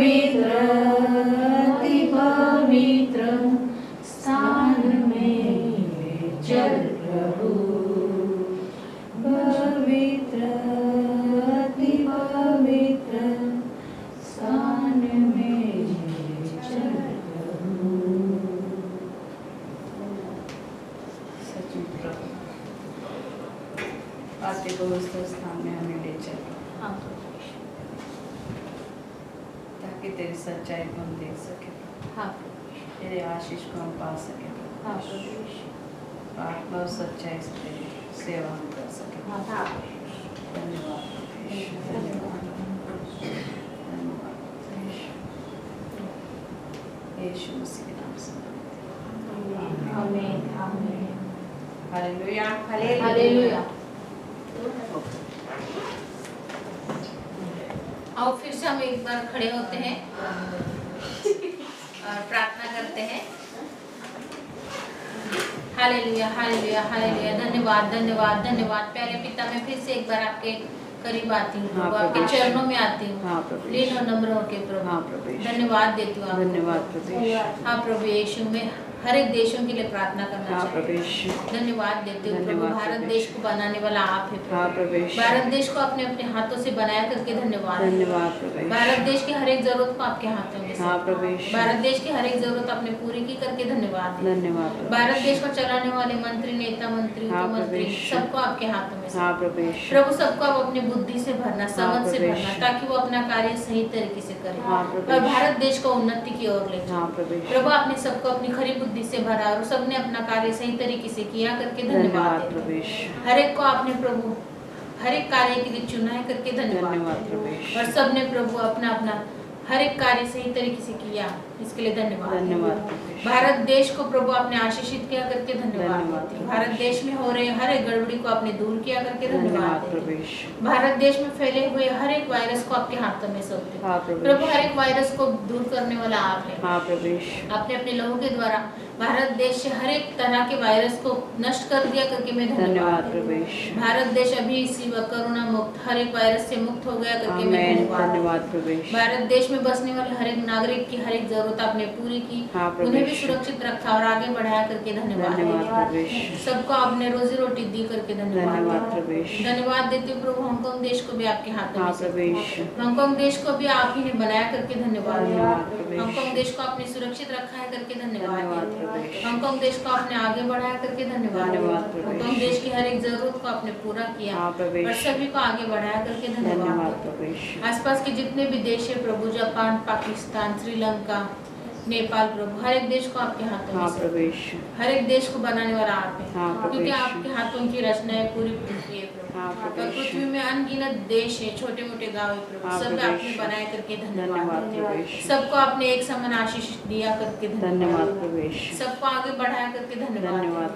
[SPEAKER 1] पवित्र अति पवित्र स्थान में चल प्रभु, पवित्र अति पवित्र स्थान में चल प्रभु।
[SPEAKER 2] सचिव प्रभु आते पवित्र स्थान में हमें ले चलो,
[SPEAKER 1] हाँ
[SPEAKER 2] ताकि तेरी सच्चाई को हम देख सके,
[SPEAKER 1] हाँ
[SPEAKER 2] तेरे आशीष को हम पा सके,
[SPEAKER 1] हाँ
[SPEAKER 2] आत्मा और सच्चाई से तेरी सेवा हम कर सके।
[SPEAKER 1] हाँ
[SPEAKER 2] धन्यवाद धन्यवाद धन्यवाद यीशु मसीह के नाम से
[SPEAKER 1] आमीन आमीन
[SPEAKER 2] हालेलुया
[SPEAKER 1] हालेलुया। आओ फिर से हम एक बार खड़े होते हैं और प्रार्थना करते हैं। Hallelujah hallelujah hallelujah. धन्यवाद धन्यवाद धन्यवाद। प्यारे पिता, मैं फिर से एक बार आपके करीब आती हूँ प्रभु, आपके चरणों में आती हूँ लीन और नम्र होके प्रभु, धन्यवाद देती हूँ आपको।
[SPEAKER 2] धन्यवाद प्रभु।
[SPEAKER 1] हाँ प्रभु यीशु, में हर एक देशों के लिए प्रार्थना करना चाहिए। धन्यवाद देते हो प्रभु, भारत देश को बनाने वाला आप है प्रभु। भारत देश को अपने अपने हाथों से बनाया करके धन्यवाद। भारत देश की हर एक जरूरत को आपके हाथों में से, भारत देश की हर एक जरूरत आपने पूरी की करके धन्यवाद। भारत देश को चलाने वाले मंत्री, नेता, मंत्री, उपमंत्री, सबको आपके हाथों में से प्रभु, सबको आप अपनी बुद्धि से भरना, समझ से भरना, ताकि वो अपना कार्य सही तरीके से करे और भारत देश को उन्नति की ओर ले जाए प्रभु। आपने सबको अपनी खरी बुद्धि से भरा और सबने अपना कार्य सही तरीके से किया करके धन्यवाद। हर एक को आपने प्रभु हर एक कार्य के लिए चुना है करके धन्यवाद। और सबने प्रभु अपना अपना हर एक कार्य सही तरीके से किया, इसके लिए धन्यवाद। भारत देश को प्रभु आपने आशीषित किया करके धन्यवाद। भारत देश में हो रहे हर एक गड़बड़ी को आपने दूर किया करके धन्यवाद। भारत देश में फैले हुए हर एक वायरस को आपके हाथों में सौंपते प्रभु। हर एक वायरस को दूर करने वाला आप है। आपने अपने लोगों के द्वारा भारत देश से हर एक तरह के वायरस को नष्ट कर दिया करके मैं धन्यवाद। भारत देश अभी इसी कोरोना मुक्त, हर एक वायरस से मुक्त हो गया करके मैं धन्यवाद। भारत देश में बसने वाले हर एक नागरिक की हर एक जरूरत आपने पूरी की, उन्हें भी सुरक्षित रखा और आगे बढ़ाया करके धन्यवाद। सबको आपने रोजी रोटी दी करके धन्यवाद। धन्यवाद देते प्रभु। हांगकांग देश को भी आपके हाथों में, हांगकांग देश को भी आप ही ने बनाया करके धन्यवाद। हांगकांग देश को आपने सुरक्षित रखा है करके धन्यवाद। हांगकांग देश को आपने आगे बढ़ाया करके धन्यवाद। हांगकांग देश की हर एक जरूरत को आपने पूरा किया और सभी को आगे बढ़ाया करके धन्यवाद। आसपास के जितने भी देश है प्रभु, जापान, पाकिस्तान, श्रीलंका, नेपाल, प्रभु हर एक देश को आपके हाथों में, हर एक देश को बनाने वाला आप है, क्योंकि आपके हाथों की रचना है पूरी पृथ्वी है प्रभु। और पृथ्वी में अनगिनत देश है, छोटे मोटे गाँव है प्रभु, सब आपने बनाया करके धन्यवाद। सबको आपने एक समान आशीष दिया करके धन्यवाद। सबको आगे बढ़ाया करके धन्यवाद।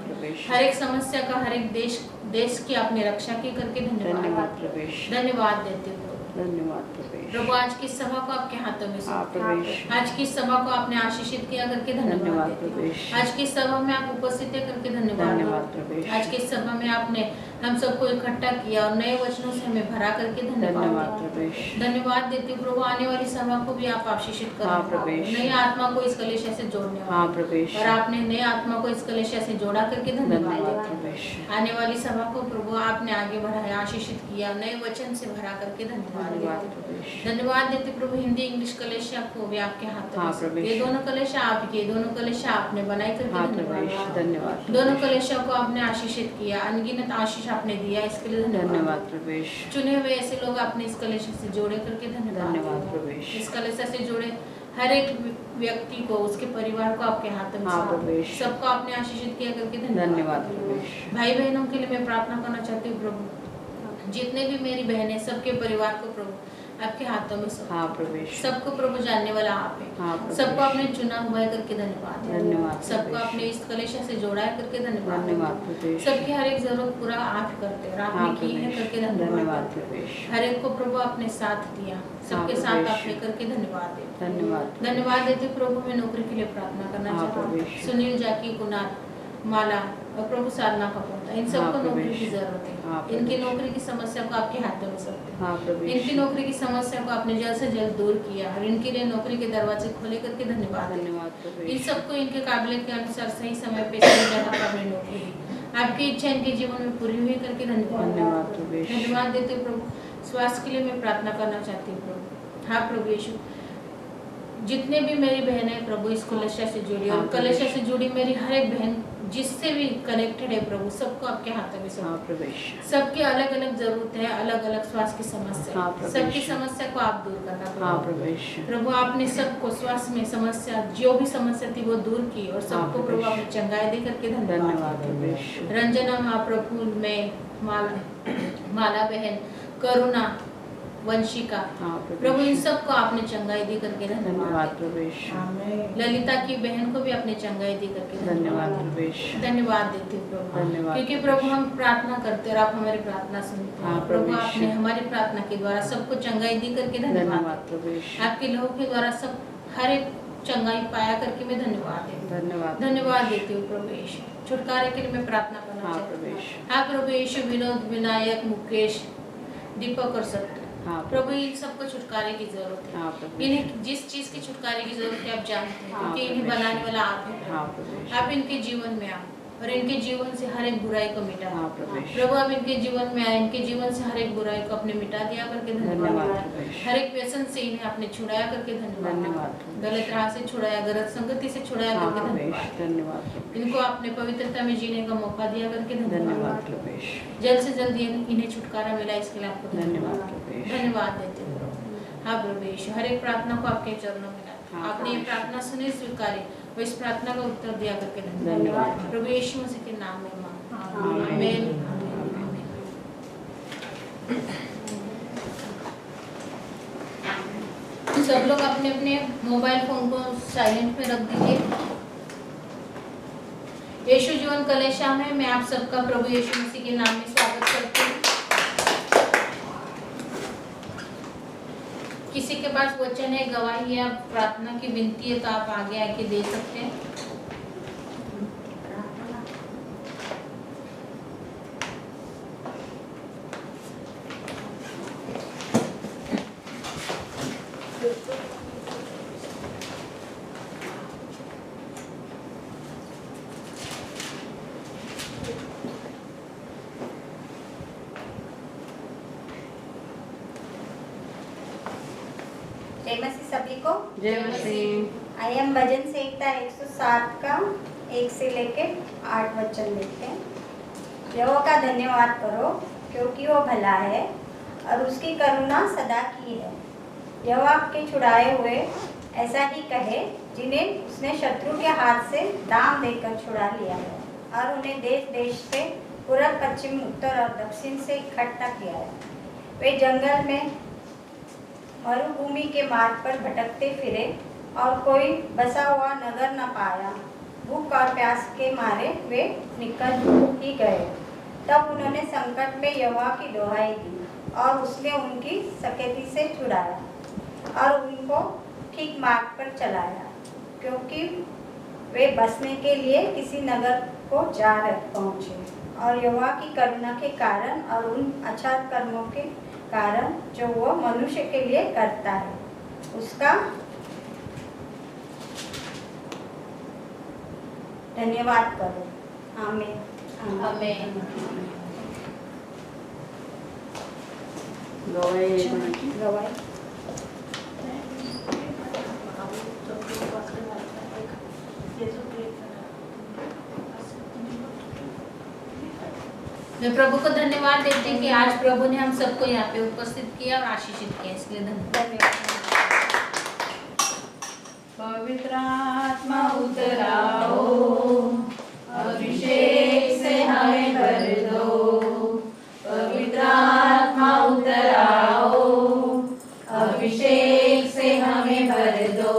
[SPEAKER 1] हर एक समस्या का हर एक देश की आपने रक्षा की करके धन्यवाद। धन्यवाद देते हो प्रभु। आज की सभा को आपके हाथों में सौंपते, आज की सभा को आपने आशीषित किया करके धन्यवाद। आज की सभा में आप उपस्थित है करके धन्यवाद। आज की सभा में आपने हम सबको इकट्ठा किया और नए वचनों से हमें भरा करके धन्यवाद। धन्यवाद देते प्रभु। आने वाली सभा को भी आप आशीषित करें, नई आत्मा को इस कलेशा से जोड़ने वाले, और आपने नई आत्मा को इस कलेशा से जोड़ा करके धन्यवाद। आने वाली सभा को प्रभु आपने आगे बढ़ाया, आशीषित किया, नए वचन से भरा करके धन्यवाद। धन्यवाद देते प्रभु। हिंदी इंग्लिश कलेशा को भी आपके हाथों में, ये दोनों कलेशा आपके, दोनों कलेशा आपने बनाई करके धन्यवाद। दोनों कलेशा को आपने आशीषित किया, अनगिनत आशीष आपने दिया, इसके लिए धन्यवाद। चुने हुए ऐसे लोग आपने इस कलेशा से जोड़े करके धन्यवाद। इस कलेशा से जोड़े हर एक व्यक्ति को, उसके परिवार को आपके हाथों में, सबको आपने आशीषित किया करके धन्यवाद। भाई बहनों के लिए मैं प्रार्थना करना चाहती हूँ प्रभु, जितने भी मेरी बहनें, सबके परिवार को प्रभु आपके हाथों में सबको प्रभु जानने वाला आप है। सबको आपने चुना हुआ है करके धन्यवाद। सबको आपने इस कलेशा से जोड़ा है करके धन्यवाद। सबकी हर एक जरूरत पूरा आप करते और आपने की है करके धन्यवाद। हर एक को प्रभु आपने साथ दिया, सबके साथ आपने करके धन्यवाद। धन्यवाद देते प्रभु। मैं नौकरी के लिए प्रार्थना करना चाहता हूँ। सुनील, जाकी, कुनाल, माला और प्रभु साधना का पोता, इन सबको
[SPEAKER 2] हाँ,
[SPEAKER 1] नौकरी
[SPEAKER 2] प्रभु।
[SPEAKER 1] की जरूरत
[SPEAKER 2] हाँ,
[SPEAKER 1] है।
[SPEAKER 2] प्रभु।
[SPEAKER 1] इनकी नौकरी की समस्या को आपके हाथों में सौंपते हैं।
[SPEAKER 2] हाँ प्रभु
[SPEAKER 1] इनकी
[SPEAKER 2] यीशु।
[SPEAKER 1] नौकरी की समस्या को आपने जल्द से जल्द दूर किया और इनके लिए नौकरी के दरवाजे खोले करके धन्यवाद है।
[SPEAKER 2] धन्यवाद प्रभु
[SPEAKER 1] इन
[SPEAKER 2] यीशु।
[SPEAKER 1] सबको इनके काबिलियत के अनुसार सही समय पे सही जगह पर अपनी नौकरी दी। आपकी इच्छा इनके जीवन में पूरी हुई करके
[SPEAKER 2] धन्यवाद
[SPEAKER 1] धन्यवाद
[SPEAKER 2] प्रभु यीशु।
[SPEAKER 1] धन्यवाद देते हो प्रभु। स्वास्थ्य के लिए मैं प्रार्थना करना चाहती हूँ प्रभु। हाँ प्रभु यीशु, जितने भी मेरी बहन है प्रभु इस कलशा से जुड़ी
[SPEAKER 2] हाँ,
[SPEAKER 1] और
[SPEAKER 2] प्रभु
[SPEAKER 1] कलशा
[SPEAKER 2] यीशु।
[SPEAKER 1] से जुड़ी मेरी हर एक बहन जिससे भी कनेक्टेड है प्रभु, सबको आपके हाथों में
[SPEAKER 2] हाँ
[SPEAKER 1] सौंपते
[SPEAKER 2] प्रभु यीशु।
[SPEAKER 1] सबकी अलग अलग जरूरत है, अलग अलग स्वास्थ्य की समस्या
[SPEAKER 2] हाँ,
[SPEAKER 1] है।
[SPEAKER 2] प्रभु
[SPEAKER 1] सबकी
[SPEAKER 2] यीशु।
[SPEAKER 1] समस्या को आप दूर करना
[SPEAKER 2] हाँ
[SPEAKER 1] प्रभु।
[SPEAKER 2] प्रभु यीशु।
[SPEAKER 1] प्रभु आपने सबको स्वास्थ्य में समस्या, जो भी समस्या थी वो दूर की और सबको
[SPEAKER 2] प्रभु
[SPEAKER 1] प्रभु
[SPEAKER 2] यीशु।
[SPEAKER 1] आपने चंगाई दे करके
[SPEAKER 2] धन्यवाद
[SPEAKER 1] धन्यवाद।
[SPEAKER 2] प्रभु यीशु।
[SPEAKER 1] रंजना महाप्रभु में माला बहन, करुणा, वंशिका,
[SPEAKER 2] हाँ
[SPEAKER 1] प्रभु इन
[SPEAKER 2] यीशु।
[SPEAKER 1] सबको आपने चंगाई दी करके
[SPEAKER 2] धन्यवाद
[SPEAKER 1] धन्यवाद।
[SPEAKER 2] प्रभु यीशु।
[SPEAKER 1] ललिता की बहन को भी अपने चंगाई दी करके
[SPEAKER 2] धन्यवाद प्रभु यीशु।
[SPEAKER 1] धन्यवाद देती हूँ प्रभु।
[SPEAKER 2] धन्यवाद
[SPEAKER 1] क्योंकि
[SPEAKER 2] प्रभु
[SPEAKER 1] प्रभु
[SPEAKER 2] यीशु।
[SPEAKER 1] हम प्रार्थना करते हैं और आप हमारी प्रार्थना सुनते हैं।
[SPEAKER 2] हाँ, प्रभु
[SPEAKER 1] प्रभु
[SPEAKER 2] यीशु।
[SPEAKER 1] आपने हमारी प्रार्थना के द्वारा सबको चंगाई दी करके
[SPEAKER 2] धन्यवाद
[SPEAKER 1] धन्यवाद।
[SPEAKER 2] प्रभु यीशु।
[SPEAKER 1] आपके लहू के द्वारा सब हर एक चंगाई पाया करके मैं धन्यवाद देती हूँ।
[SPEAKER 2] धन्यवाद
[SPEAKER 1] धन्यवाद देती हूँ प्रभु यीशु। छुटकारे के लिए मैं प्रार्थना करना
[SPEAKER 2] हाँ,
[SPEAKER 1] चाहती
[SPEAKER 2] प्रभु
[SPEAKER 1] हूँ।
[SPEAKER 2] यीशु।
[SPEAKER 1] हाँ प्रभु यीशु, विनोद, विनायक, मुकेश, दीपक और सत्य,
[SPEAKER 2] हाँ
[SPEAKER 1] प्रभु इन सबको छुटकारे की जरूरत है।
[SPEAKER 2] हाँ प्रभु यीशु।
[SPEAKER 1] इन्हें जिस चीज की छुटकारे की जरूरत है आप जानते हैं,
[SPEAKER 2] हाँ,
[SPEAKER 1] क्योंकि इन्हें
[SPEAKER 2] प्रभु यीशु।
[SPEAKER 1] बनाने वाला आप हैं।
[SPEAKER 2] हाँ प्रभु यीशु।
[SPEAKER 1] आप इनके जीवन में आओ और इनके जीवन से हर एक बुराई को मिटा
[SPEAKER 2] हाँ,
[SPEAKER 1] दो।
[SPEAKER 2] प्रभु यीशु।
[SPEAKER 1] प्रभु आप इनके जीवन में आए, इनके जीवन से हर एक बुराई को अपने मिटा दिया करके
[SPEAKER 2] धन्यवाद
[SPEAKER 1] धन्यवाद।
[SPEAKER 2] प्रभु यीशु।
[SPEAKER 1] हर एक व्यसन से इन्हें आपने छुड़ाया करके
[SPEAKER 2] धन्यवाद
[SPEAKER 1] धन्यवाद।
[SPEAKER 2] प्रभु
[SPEAKER 1] गलत
[SPEAKER 2] यीशु।
[SPEAKER 1] राह से छुड़ाया, गलत संगति से छुड़ाया
[SPEAKER 2] हाँ
[SPEAKER 1] करके
[SPEAKER 2] प्रभु यीशु।
[SPEAKER 1] धन्यवाद।
[SPEAKER 2] धन्यवाद प्रभु
[SPEAKER 1] इनको आपने पवित्रता में जीने का मौका दिया करके
[SPEAKER 2] यीशु। धन्यवाद
[SPEAKER 1] धन्यवाद।
[SPEAKER 2] प्रभु यीशु।
[SPEAKER 1] जल्द से जल्द इन्हें छुटकारा मिला, इसके लिए आपको
[SPEAKER 2] धन्यवाद प्रभु यीशु।
[SPEAKER 1] धन्यवाद देते हैं प्रभु। हाँ प्रभु यीशु, हर एक प्रार्थना को आपके चरणों में लाते।
[SPEAKER 2] हाँ,
[SPEAKER 1] आपने ये
[SPEAKER 2] प्रभु
[SPEAKER 1] प्रार्थना सुनी, स्वीकारी और इस प्रार्थना का उत्तर दिया करके
[SPEAKER 2] धन्यवाद।
[SPEAKER 1] धन्यवाद। प्रभु यीशु मसीह के नाम में मांगते हैं।
[SPEAKER 2] आमीन।
[SPEAKER 1] आमीन। सब लोग अपने अपने मोबाइल फोन को साइलेंट में रख दीजिए। यीशु जीवन कलेशा में मैं आप सबका प्रभु यीशु मसीह के नाम में स्वागत करती हूँ। किसी के पास वचन है, गवाही या प्रार्थना की विनती है तो आप आगे आके दे सकते हैं।
[SPEAKER 4] जय मसीह सभी को।
[SPEAKER 2] जय मसीह।
[SPEAKER 4] आइए हम भजन संहिता 107 का 1 से लेके 8 वचन देखते हैं। यहोवा का धन्यवाद करो क्योंकि वो भला है और उसकी करुणा सदा की है। यहोवा आपके छुड़ाए हुए ऐसा ही कहे जिन्हें उसने शत्रु के हाथ से दाम देकर छुड़ा लिया है और उन्हें देश देश से पूर्व पश्चिम उत्तर और दक्षिण से इकट्ठा किया है। वे जंगल में मरुभूमि के मार्ग पर भटकते फिरे और कोई बसा हुआ नगर न पाया। भूख और प्यास के मारे वे निकल ही गए। तब उन्होंने संकट में यहोवा की दुहाई दी और उसने उनकी सकेती से छुड़ाया और उनको ठीक मार्ग पर चलाया, क्योंकि वे बसने के लिए किसी नगर को जा पहुँचे। और यहोवा की करुणा के कारण और उन अच्छा कर्मों के कारण जो वो मनुष्य के लिए करता है, उसका धन्यवाद करो। आमीन।
[SPEAKER 1] आमीन।
[SPEAKER 4] गवाही।
[SPEAKER 1] मैं प्रभु को धन्यवाद देती हूँ कि आज प्रभु ने हम सबको यहाँ पे उपस्थित किया और आशीषित किया, इसलिए धन्यवाद।
[SPEAKER 2] पवित्र आत्मा उतराओ, अभिषेक से हमें भर दो। पवित्र आत्मा उतराओ, अभिषेक से हमें भर दो।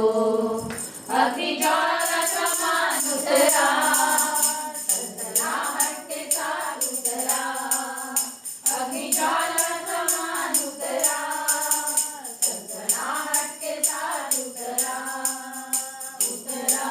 [SPEAKER 2] अग्नि ज्वाला समान उतरा, सनसनाहट के साथ उतरा। अग्नि ज्वाला समान उतरा, सनसनाहट के साथ उतरा। उतरा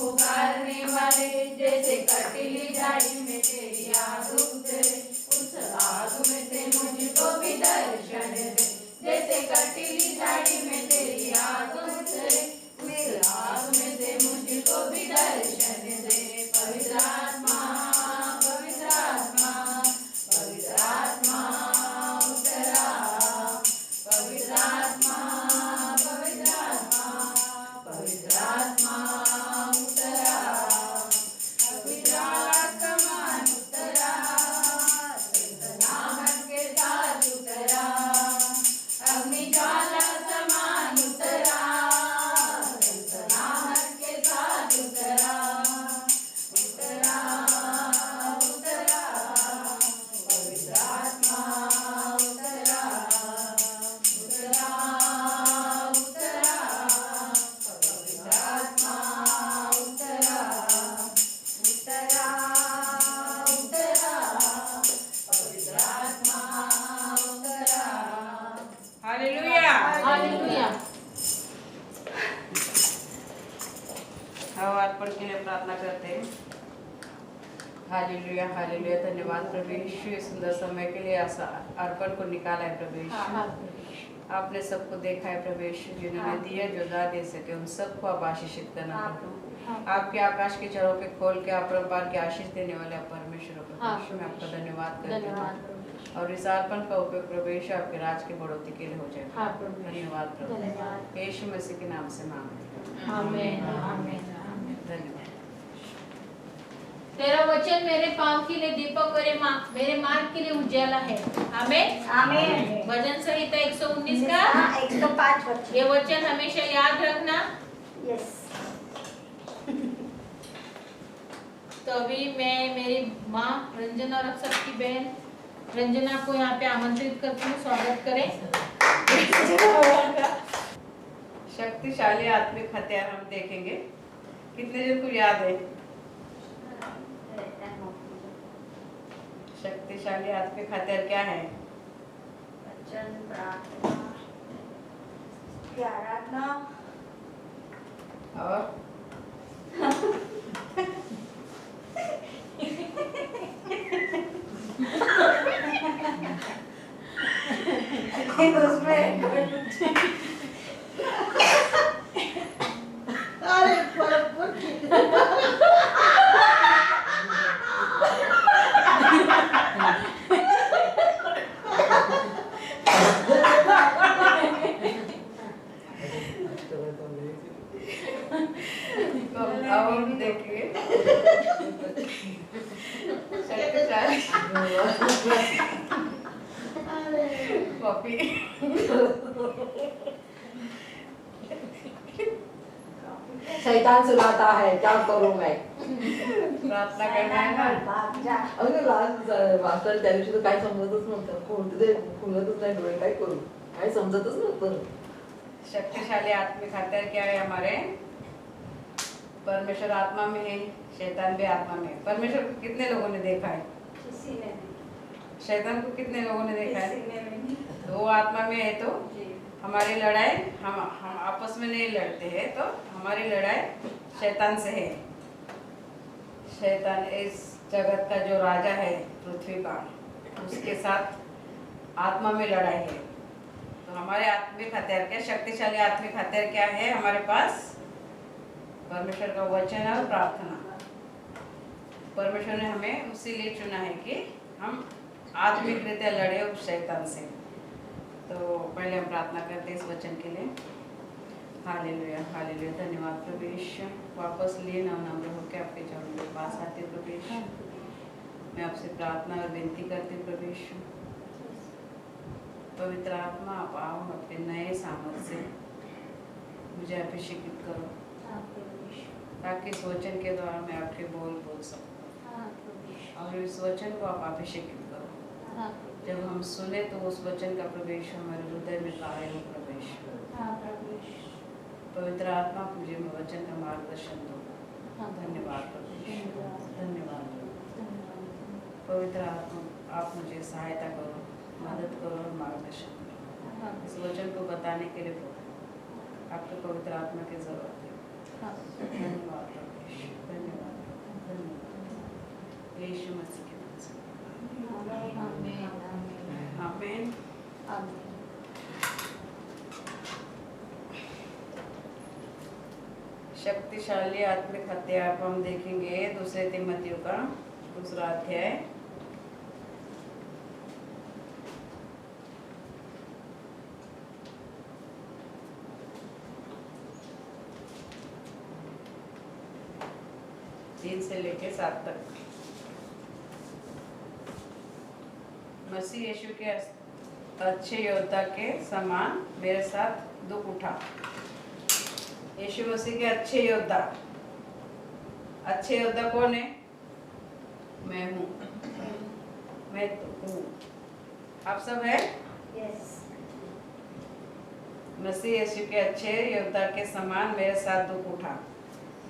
[SPEAKER 3] पुकारने वाले, जैसे कटीली झाड़ी में तेरी आग उतरे, उस आग में से मुझको भी दर्शन दे। जैसे कटीली झाड़ी में तेरी आग उतरे, उस आग में से मुझको भी दर्शन दे। पवित्र आत्मा, पवित्र आत्मा, पवित्र आत्मा उतरा, पवित्र आत्मा, पवित्र आत्मा, पवित्र आत्मा उतरा, पवित्र आत्मा उतरा, सनसनाहट के साथ उतरा, अग्निज्वाला समान उतरा, सनसनाहट के साथ उतरा, उतरा, उतरा, पवित्र आत्मा उतरा, उतरा, उतरा, पवित्र आत्मा उतरा, उतरा, उतरा, पवित्र आत्मा उतरा।
[SPEAKER 2] हालेलुया।
[SPEAKER 1] हालेलुया।
[SPEAKER 2] हम अर्पण के लिए प्रार्थना करते हैं। Hallelujah, hallelujah. धन्यवाद प्रभु यीशु, इस सुंदर समय के लिए ऐसा अर्पण को निकाला है प्रभु यीशु। आपने सबको देखा है प्रभु यीशु, जिन्होंने दिया जो ना दे सके उन सबको आप आशीषित करना प्रभु। आपके आकाश के चरों के खोल के आप परम्पार के आशीष देने वाले आप परमेश्वर हो प्रभु यीशु। मैं आपका धन्यवाद करती हूँ और इस अर्पण का उपयोग प्रभु यीशु आपके राज की बढ़ोतरी के लिए हो जाए। धन्यवाद प्रभु, यीशु मसीह के नाम से मांगते हैं।
[SPEAKER 1] आमीन, आमीन, आमीन।
[SPEAKER 2] धन्यवाद।
[SPEAKER 1] तेरा वचन मेरे पाँव के लिए दीपक और मेरे मार्ग के लिए उजाला है। आमीन,
[SPEAKER 4] आमीन।
[SPEAKER 1] भजन संहिता 119 का
[SPEAKER 4] 105 वचन।
[SPEAKER 1] ये वचन हमेशा याद रखना।
[SPEAKER 4] यस।
[SPEAKER 1] तो अभी मैं मेरी माँ रंजना और अक्षर की बहन रंजना को यहाँ पे आमंत्रित करती हूँ, स्वागत करें।
[SPEAKER 2] शक्तिशाली आत्मिक हथियार हम देखेंगे। कितने जन को याद है शक्तिशाली आत्मिक हथियार क्या है?
[SPEAKER 4] वचन, प्रार्थना, की आराधना
[SPEAKER 2] और
[SPEAKER 4] उसमें
[SPEAKER 2] तो अब हम देखिए शक्तिशाली कॉपी
[SPEAKER 5] शैतान सुनाता है, क्या करूं मैं?
[SPEAKER 2] प्रार्थना करना है ना।
[SPEAKER 4] भाग जा।
[SPEAKER 5] अगं लास्ट मास्टर त्या दिवशी तर काही समजतच नव्हतं, कोणते ते खुलतच नाही डोळे, काय करू काही समजतच नव्हतं.
[SPEAKER 2] शक्तिशाली आत्मिक हथियार क्या है हमारे? परमेश्वर आत्मा में है, शैतान भी आत्मा में है। परमेश्वर को कितने लोगों ने देखा है?
[SPEAKER 4] किसी ने नहीं।
[SPEAKER 2] शैतान को कितने लोगों ने देखा है?
[SPEAKER 4] किसी ने नहीं।
[SPEAKER 2] तो वो आत्मा में है तो
[SPEAKER 4] जी।
[SPEAKER 2] हमारी लड़ाई हम आपस में नहीं लड़ते हैं, तो हमारी लड़ाई शैतान से है। शैतान इस जगत का जो राजा है पृथ्वी का, उसके साथ आत्मा में लड़ाई है। तो हमारे आत्मिक हथियार क्या? शक्तिशाली आत्मिक हथियार क्या है हमारे पास? परमेश्वर का वचन और प्रार्थना। परमेश्वर ने हमें उसी लिए चुना है कि हम आत्मिक रीत्या लड़े उस शैतान से। तो पहले हम प्रार्थना करते हैं इस वचन के लिए। Hallelujah, hallelujah. धन्यवाद प्रभु यीशु। वापस लिए नम्र होकर आपके चरणों के पास आते प्रभु यीशु। मैं आपसे प्रार्थना और विनती करती हूँ प्रभु यीशु, पवित्र आत्मा आप आओ अपने नए सामर्थ से मुझे अभिषेकित करो, ताकि इस वचन के द्वारा मैं आपके बोल बोल सकूं और इस वचन को आप अभिषेकित करो। जब हम सुने तो उस वचन का प्रवेश हमारे हृदय में कार्य हो प्रवेश। पवित्र आत्मा मुझे वचन का मार्गदर्शन दो। धन्यवाद प्रभु, धन्यवाद पवित्र आत्मा, आप मुझे सहायता करो, मदद करो और मार्गदर्शन करो। इस वचन को बताने के लिए आपको पवित्र आत्मा की जरूरत है। धन्यवाद प्रभु। आमीन। शक्तिशाली आत्मिक हथियार को हम देखेंगे दूसरे तिमोथियों का 2 अध्याय। तीन से लेके 7 तक। मसीह यीशु के अच्छे योद्धा के समान मेरे साथ दुख उठा। यीशु मसीह के अच्छे योद्धा कौन है? मैं हूँ, मैं हूँ। आप सब है?
[SPEAKER 4] यस।
[SPEAKER 2] मसीह यीशु के अच्छे योद्धा के समान मेरे साथ दुख उठा।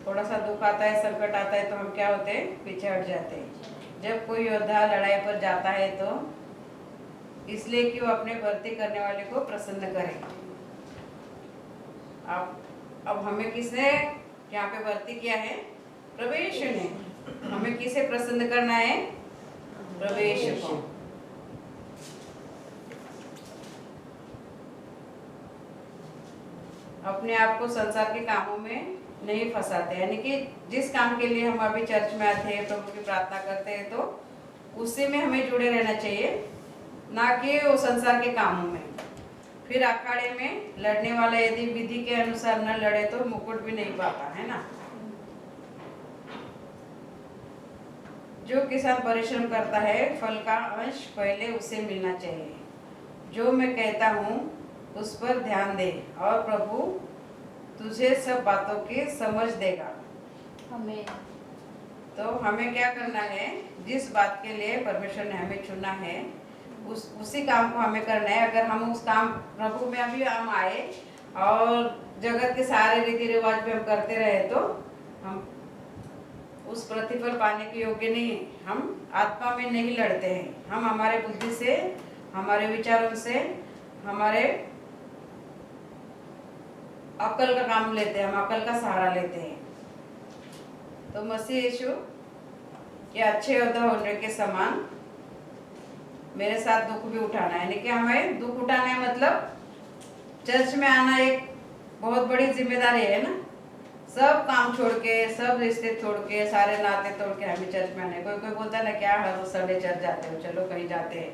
[SPEAKER 2] थोड़ा सा दुख आता है, संकट आता है तो हम क्या होते हैं? पीछे हट जाते हैं। जब कोई योद्धा लड़ाई पर जाता है तो इसलिए कि वो अपने भर्ती करने वाले को प्रसन्न करे। अब हमें किसने यहाँ पे भर्ती किया है? प्रभु यीशु ने। हमें किसे प्रसन्न करना है? प्रभु यीशु को। अपने आप को संसार के कामों में नहीं फंसाते, यानी कि जिस काम के लिए हम अभी चर्च में आते हैं, प्रभु की प्रार्थना करते हैं, तो उसी में हमें जुड़े रहना चाहिए, ना कि वो संसार के कामों में। फिर अखाड़े में लड़ने वाला यदि विधि के अनुसार न लड़े तो मुकुट भी नहीं पाता है ना। जो किसान परिश्रम करता है फल का अंश पहले उसे मिलना चाहिए। जो मैं कहता हूँ उस पर ध्यान दे और प्रभु तुझे सब बातों की समझ देगा।
[SPEAKER 1] हमें
[SPEAKER 2] तो हमें क्या करना है? जिस बात के लिए परमेश्वर ने हमें चुना है उसी काम को हमें करना है। अगर हम उस काम प्रभु में अभी हम आए और जगत के सारे रीति रिवाज भी हम करते रहे तो हम उस प्रतिफल पाने के योग्य नहीं। हम आत्मा में नहीं लड़ते हैं, हम हमारे बुद्धि से, हमारे विचारों से, हमारे अकल का काम लेते हैं, हम अकल का सहारा लेते हैं। तो मसीह यीशु के अच्छे योद्धा होने के समान मेरे साथ दुख भी उठाना है, यानी कि हमें दुख उठाना है। मतलब चर्च में आना एक बहुत बड़ी जिम्मेदारी है ना। सब काम छोड़ के, सब रिश्ते छोड़ के, सारे नाते तोड़ के हमें चर्च में आना है। कोई कोई बोलता है ना, क्या हर रोज संडे चर्च जाते हो? चलो कहीं जाते हैं,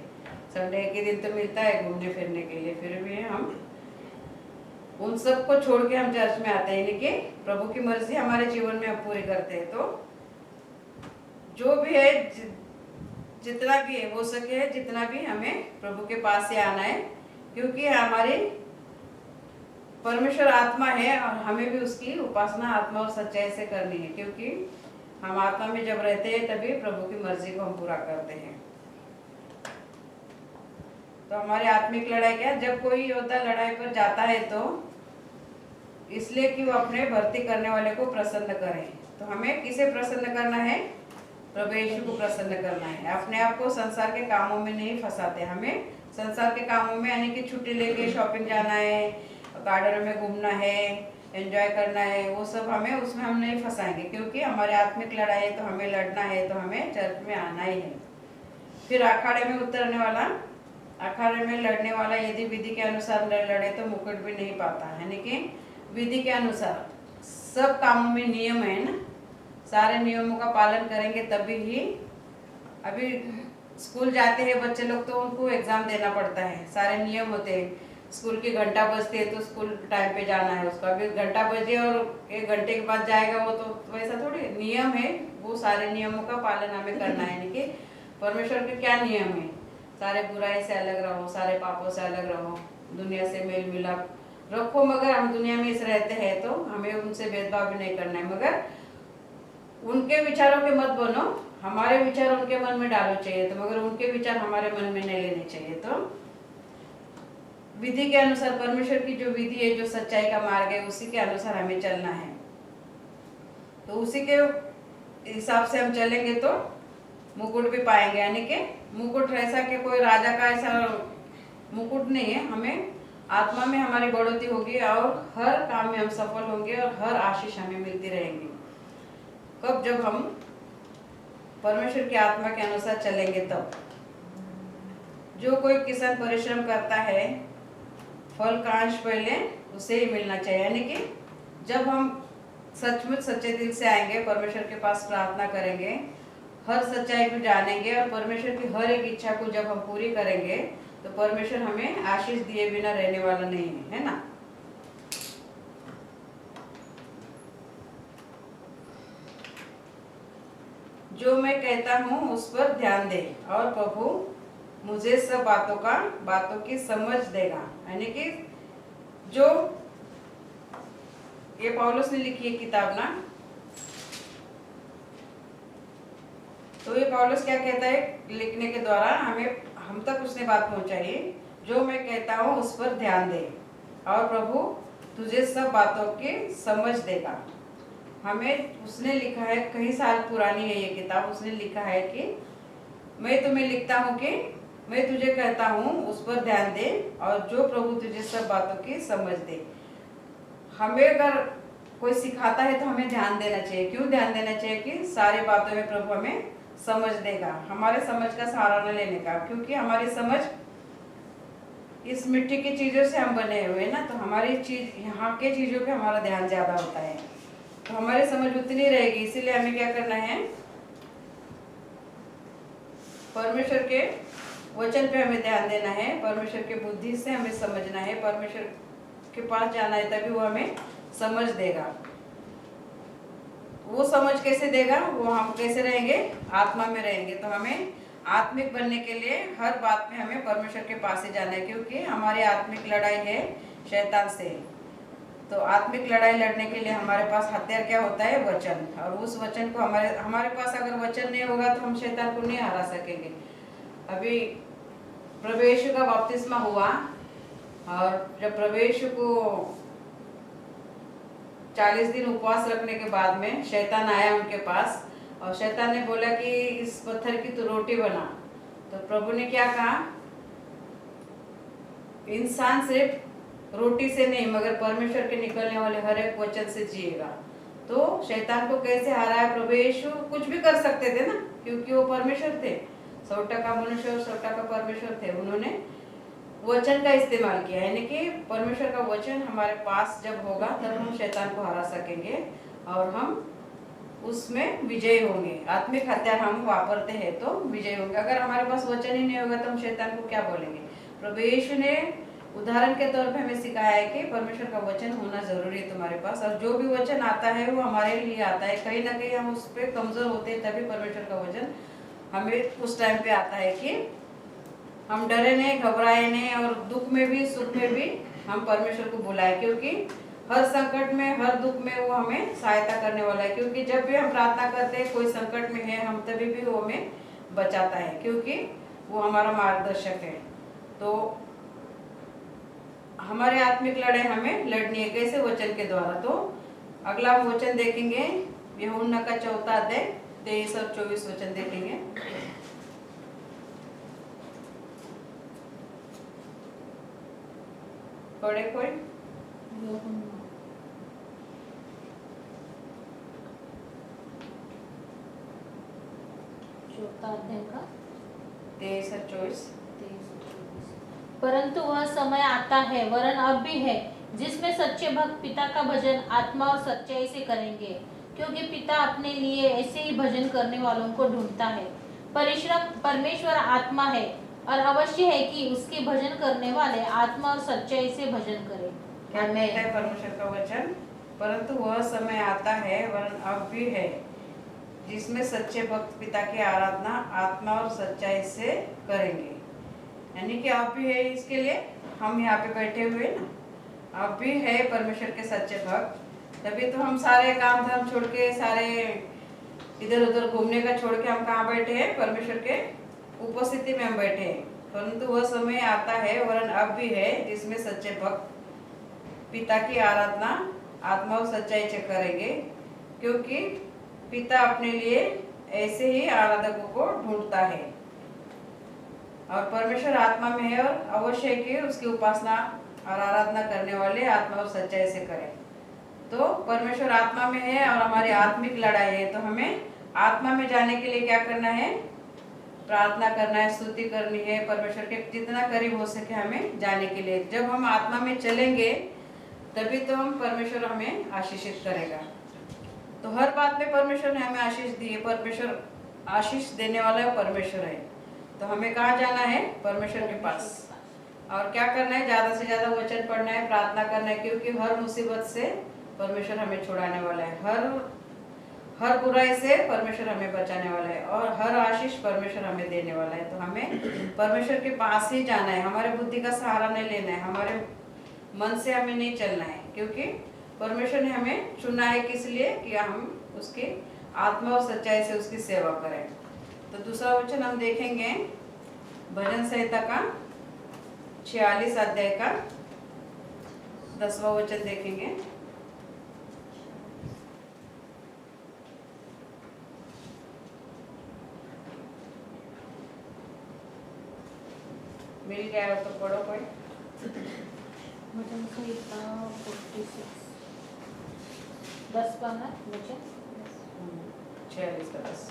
[SPEAKER 2] संडे के दिन तो मिलता है घूमने फिरने के लिए। फिर भी हम उन सब को छोड़ के हम चर्च में आते हैं, यानी कि प्रभु की मर्जी हमारे जीवन में हम पूरी करते हैं। तो जो भी है, जितना भी है, हो सके जितना भी हमें प्रभु के पास से आना है, क्योंकि हमारी परमेश्वर आत्मा है और हमें भी उसकी उपासना आत्मा और सच्चाई से करनी है। क्योंकि हम आत्मा में जब रहते हैं तभी प्रभु की मर्जी को हम पूरा करते हैं। तो हमारी आत्मिक लड़ाई क्या? जब कोई योद्धा लड़ाई पर जाता है तो इसलिए कि वो अपने भर्ती करने वाले को प्रसन्न करे। तो हमें किसे प्रसन्न करना है? प्रभु यीशु को प्रसन्न करना है। अपने आप को संसार के कामों में नहीं फंसाते। हमें संसार के कामों में, यानी कि छुट्टी लेके शॉपिंग जाना है, गार्डन में घूमना है, एंजॉय करना है, वो सब हमें उसमें हम नहीं फंसाएंगे। क्योंकि हमारे आत्मिक लड़ाई है, तो हमें लड़ना है, तो हमें चर्च में आना ही है। फिर अखाड़े में उतरने वाला, अखाड़े में लड़ने वाला यदि विधि के अनुसार न लड़े तो मुकुट भी नहीं पाता। यानी कि विधि के अनुसार सब कामों में नियम है ना, सारे नियमों का पालन करेंगे तभी ही। अभी स्कूल जाते हैं बच्चे लोग तो उनको एग्जाम देना पड़ता है, सारे नियम होते हैं। स्कूल की घंटा बजती है तो स्कूल टाइम पे जाना है उसका। अभी घंटा बजे और 1 घंटे के बाद जाएगा वो, तो वैसा थोड़ी नियम है। वो सारे नियमों का पालन हमें करना है। यानी कि परमेश्वर के क्या नियम है? सारे बुराई से अलग रहो, सारे पापों से अलग रहो, दुनिया से मेल मिलाप रखो। मगर हम दुनिया में इस रहते हैं तो हमें उनसे भेदभाव भी नहीं करना है। मगर उनके विचारों के मत बनो, हमारे विचार उनके मन में डालो चाहिए तो, मगर उनके विचार हमारे मन में नहीं लेने चाहिए। तो विधि के अनुसार, परमेश्वर की जो विधि है, जो सच्चाई का मार्ग है, उसी के अनुसार हमें चलना है। तो उसी के हिसाब से हम चलेंगे तो मुकुट भी पाएंगे। यानी कि मुकुट ऐसा कि कोई राजा का ऐसा मुकुट नहीं है। हमें आत्मा में हमारी बढ़ोतरी होगी और हर काम में हम सफल होंगे और हर आशीष हमें मिलती रहेंगी। कब? जब हम परमेश्वर की आत्मा के अनुसार चलेंगे तब। जो कोई किसान परिश्रम करता है फल का अंश पहले उसे ही मिलना चाहिए। यानी कि जब हम सचमुच सच्चे दिल से आएंगे, परमेश्वर के पास प्रार्थना करेंगे, हर सच्चाई को जानेंगे और परमेश्वर की हर एक इच्छा को जब हम पूरी करेंगे तो परमेश्वर हमें आशीष दिए बिना रहने वाला नहीं है ना। जो मैं कहता हूँ उस पर ध्यान दे और प्रभु मुझे सब बातों की समझ देगा। यानी कि जो ये पौलुस ने लिखी है किताब ना, तो ये पौलुस क्या कहता है लिखने के द्वारा हम तक उसने बात पहुंचाई। जो मैं कहता हूँ उस पर ध्यान दे और प्रभु तुझे सब बातों की समझ देगा। हमें उसने लिखा है, कई साल पुरानी है ये किताब, उसने लिखा है कि मैं तुम्हें लिखता हूँ कि मैं तुझे कहता हूँ उस पर ध्यान दे और जो प्रभु तुझे सब बातों की समझ दे। हमें अगर कोई सिखाता है तो हमें ध्यान देना चाहिए। क्यों ध्यान देना चाहिए? कि सारी बातों में प्रभु हमें समझ देगा। हमारे समझ का सहारा न लेने का, क्योंकि हमारी समझ इस मिट्टी की चीजों से हम बने हुए हैं ना, तो हमारी चीज यहाँ के चीजों पे हमारा ध्यान ज्यादा होता है, तो हमारी समझ उतनी रहेगी। इसीलिए हमें क्या करना है, परमेश्वर के वचन पे हमें ध्यान देना है, परमेश्वर के बुद्धि से हमें समझना है, परमेश्वर के पास जाना है, तभी वो हमें समझ देगा। वो समझ कैसे देगा? वो हम कैसे रहेंगे? आत्मा में रहेंगे। तो हमें आत्मिक बनने के लिए हर बात में हमें परमेश्वर के पास ही जाना है, क्योंकि हमारी आत्मिक लड़ाई है शैतान से। तो आत्मिक लड़ाई लड़ने के लिए हमारे पास हथियार क्या होता है? वचन। और उस वचन को हमारे पास अगर वचन नहीं होगा तो हम शैतान को नहीं हरा सकेंगे। अभी प्रभु यीशु का बपतिस्मा हुआ और जब प्रभु यीशु को 40 दिन उपवास रखने के बाद में शैतान आया उनके पास और शैतान ने बोला कि इस पत्थर की तो रोटी बना। तो प्रभु ने क्या कहा? इंसान सिर्फ रोटी से नहीं मगर परमेश्वर के निकलने वाले हर एक वचन से जिएगा। तो शैतान को कैसे हराया? प्रभु यीशु कुछ भी कर सकते थे ना, क्योंकि वो परमेश्वर थे, 100% मनुष्य और 100% परमेश्वर थे। उन्होंने वचन का इस्तेमाल किया, यानी कि परमेश्वर का वचन हमारे पास जब होगा तब हम शैतान को हरा सकेंगे और हम उसमें विजयी होंगे। आत्मिक हथियार हम वापरते हैं तो विजयी होंगे। अगर हमारे पास वचन ही नहीं होगा तो हम शैतान को क्या बोलेंगे? प्रभु यीशु ने उदाहरण के तौर पे हमें सिखाया है कि परमेश्वर का वचन होना जरूरी है तुम्हारे पास, और जो भी वचन आता है वो हमारे लिए आता है। कहीं ना कहीं हम उस पर कमजोर होते हैं, तभी परमेश्वर का वचन हमें उस टाइम पे आता है कि हम डरे नहीं, घबराए नहीं, और दुख में भी सुख में भी हम परमेश्वर को बुलाए, क्योंकि हर संकट में हर दुख में वो हमें सहायता करने वाला है। क्योंकि जब भी हम प्रार्थना करते हैं कोई संकट में है, हम तभी भी वो हमें बचाता है, क्योंकि वो हमारा मार्गदर्शक है। तो हमारे आत्मिक लड़ाई हमें लड़नी है कैसे? वचन के द्वारा। तो अगला हम वचन देखेंगे यूहन्ना का 4 अध्याय 23 और 24 वचन देखेंगे। पढ़े कोई?
[SPEAKER 1] चौथा अध्याय का
[SPEAKER 2] 23 और 24।
[SPEAKER 1] परंतु वह समय आता है, वरन अब भी है, जिसमें सच्चे भक्त पिता का भजन आत्मा और सच्चाई से करेंगे, क्योंकि पिता अपने लिए ऐसे ही भजन करने वालों को ढूंढता है। परमेश्वर आत्मा है और अवश्य है कि उसके भजन करने वाले आत्मा और सच्चाई से भजन करें।
[SPEAKER 2] क्या कहता है परमेश्वर का वचन? परंतु वह समय आता है, वरन अब भी है, जिसमें सच्चे भक्त पिता की आराधना आत्मा और सच्चाई से करेंगे। यानी कि अब भी है, इसके लिए हम यहाँ पे बैठे हुए ना, अब भी है परमेश्वर के सच्चे भक्त। तभी तो हम सारे काम धाम छोड़ के, सारे इधर उधर घूमने का छोड़ के हम कहाँ बैठे हैं? परमेश्वर के उपस्थिति में हम बैठे हैं। परंतु वह समय आता है, वरन अब भी है, जिसमें सच्चे भक्त पिता की आराधना आत्मा और सच्चाई से करेंगे, क्योंकि पिता अपने लिए ऐसे ही आराधकों को ढूंढता है। और परमेश्वर आत्मा में है और अवश्य है कि उसकी उपासना और आराधना करने वाले आत्मा और सच्चाई से करें। तो परमेश्वर आत्मा में है और हमारी आत्मिक लड़ाई है, तो हमें आत्मा में जाने के लिए क्या करना है? प्रार्थना करना है, स्तुति करनी है, परमेश्वर के जितना करीब हो सके हमें जाने के लिए। जब हम आत्मा में चलेंगे तभी तो हम परमेश्वर हमें आशीषित करेगा। तो हर बात में परमेश्वर ने हमें आशीष दी है। परमेश्वर आशीष देने वाला है, परमेश्वर है। तो हमें कहाँ जाना है? परमेश्वर के पास। और क्या करना है? ज़्यादा से ज़्यादा वचन पढ़ना है, प्रार्थना करना है, क्योंकि हर मुसीबत से परमेश्वर हमें छुड़ाने वाला है। हर बुराई से परमेश्वर हमें बचाने वाला है और हर आशीष परमेश्वर हमें देने वाला है। तो हमें परमेश्वर के पास ही जाना है। हमारे बुद्धि का सहारा नहीं लेना है, हमारे मन से हमें नहीं चलना है, क्योंकि परमेश्वर ने हमें चुना है किस लिए? कि हम उसकी आत्मा और सच्चाई से उसकी सेवा करें। तो दूसरा वचन हम देखेंगे भजन संहिता का 46 अध्याय का 10वां वचन देखेंगे। मिल गया हो तो पढ़ो कोई।
[SPEAKER 1] भजन संहिता 46 10 का है वचन।
[SPEAKER 2] 46 का 10।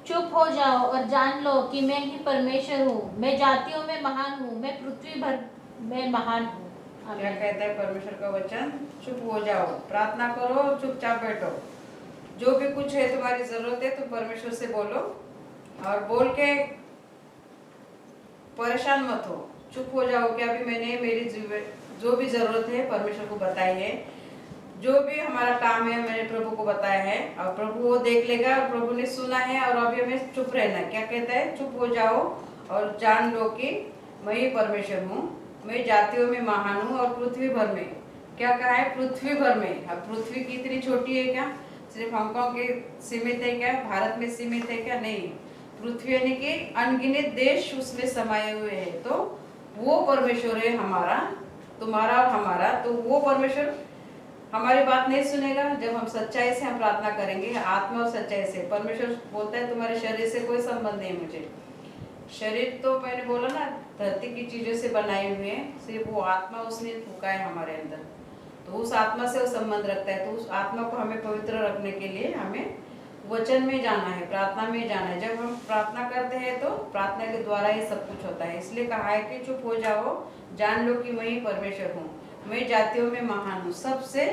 [SPEAKER 1] चुप हो जाओ और जान लो कि मैं ही परमेश्वर हूँ। मैं जातियों में महान हूँ, मैं पृथ्वी भर में महान हूँ।
[SPEAKER 2] क्या कहता है परमेश्वर का वचन? चुप हो जाओ, प्रार्थना करो, चुपचाप बैठो। जो भी कुछ है तुम्हारी जरूरत है तो परमेश्वर से बोलो, और बोल के परेशान मत हो। चुप हो जाओ कि अभी मैंने मेरी जो भी जरूरत है परमेश्वर को बताई है, जो भी हमारा काम है मैंने प्रभु को बताया है, और प्रभु वो देख लेगा। और प्रभु ने सुना है और अभी हमें चुप रहना है। क्या कहता है? चुप हो जाओ और जान लो कि मैं ही परमेश्वर हूँ। मैं जातियों में महान हूँ और पृथ्वी भर में। क्या कहा है? पृथ्वी भर में। अब पृथ्वी कितनी छोटी है? क्या सिर्फ हांगकांग के सीमित है? क्या भारत में सीमित है? क्या नहीं। पृथ्वी यानी कि अनगिनत देश उसमें समाये हुए हैं। तो वो परमेश्वर है हमारा, तुम्हारा और हमारा। तो वो परमेश्वर हमारी बात नहीं सुनेगा जब हम सच्चाई से हम प्रार्थना करेंगे, आत्मा और सच्चाई से। परमेश्वर बोलता है तुम्हारे शरीर से कोई संबंध नहीं मुझे। शरीर तो मैंने बोला ना धरती की चीजों से बनाए हुए हैं, सिर्फ वो आत्मा उसने फूका है हमारे अंदर। तो उस आत्मा से वो संबंध रखता है। तो उस आत्मा को हमें पवित्र रखने के लिए हमें वचन में जाना है, प्रार्थना में जाना है। जब हम प्रार्थना करते हैं तो प्रार्थना के द्वारा ही सब कुछ होता है। इसलिए कहा है कि चुप हो जाओ, जान लो कि मैं ही परमेश्वर हूँ। मैं जातियों में महान हूँ। सबसे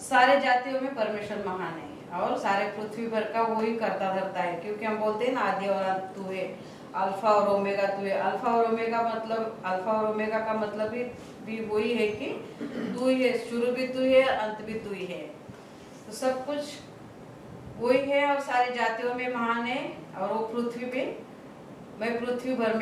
[SPEAKER 2] सारे जातियों में परमेश्वर महान है और सारे पृथ्वी भर का वो ही करता धरता है। क्योंकि हम बोलते हैं ना आदि और अंत तू है, अल्फा और ओमेगा तू है। अल्फा और ओमेगा मतलब, अल्फा और ओमेगा का मतलब भी वही है कि तू ही है, शुरू भी तू है, अंत भी तू ही है। तो सब कुछ वही है और सारी जातियों में महान है। और वो पृथ्वी पे मैं पृथ्वी भर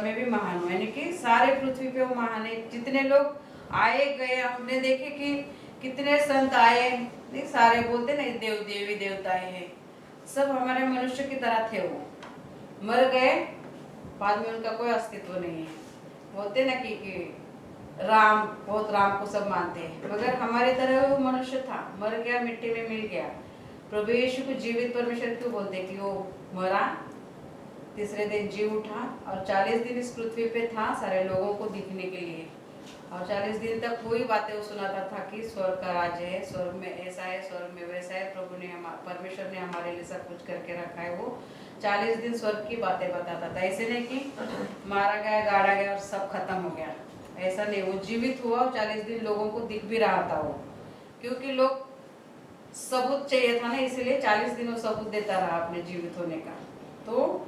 [SPEAKER 2] में भी महान हूँ। यानी कि सारे पृथ्वी पे वो महान है। जितने लोग आए गए हमने देखे कि कितने संत आए, नहीं सारे बोलते ना देव देवी देवताएं हैं, सब हमारे मनुष्य की तरह थे। वो मर गए, बाद में उनका कोई अस्तित्व नहीं है। बोलते ना कि राम, बहुत राम को सब मानते हैं, मगर हमारे तरह वो मनुष्य था, मर गया, मिट्टी में मिल गया। प्रभु यीशु को जीवित परमेश्वर क्यों बोलते? कि वो मरा, तीसरे दिन जी उठा और 40 दिन इस पृथ्वी पे था सारे लोगों को दिखने के लिए। और 40 दिन तक वही बातें वो सुनाता था कि स्वर्ग का राज्य है, स्वर्ग में ऐसा है, स्वर्ग में वैसा है। प्रभु ने, परमेश्वर ने हमारे लिए सब कुछ करके रखा है। वो 40 दिन स्वर्ग की बातें बताता था। ऐसे नहीं कि मारा गया, गाड़ा गया और सब खत्म हो गया, ऐसा नहीं। वो जीवित हुआ और 40 दिन लोगों को दिख भी रहा था वो, क्योंकि लोग सबूत चाहिए था ना, इसलिए 40 दिन वो सबूत देता रहा अपने जीवित होने का। तो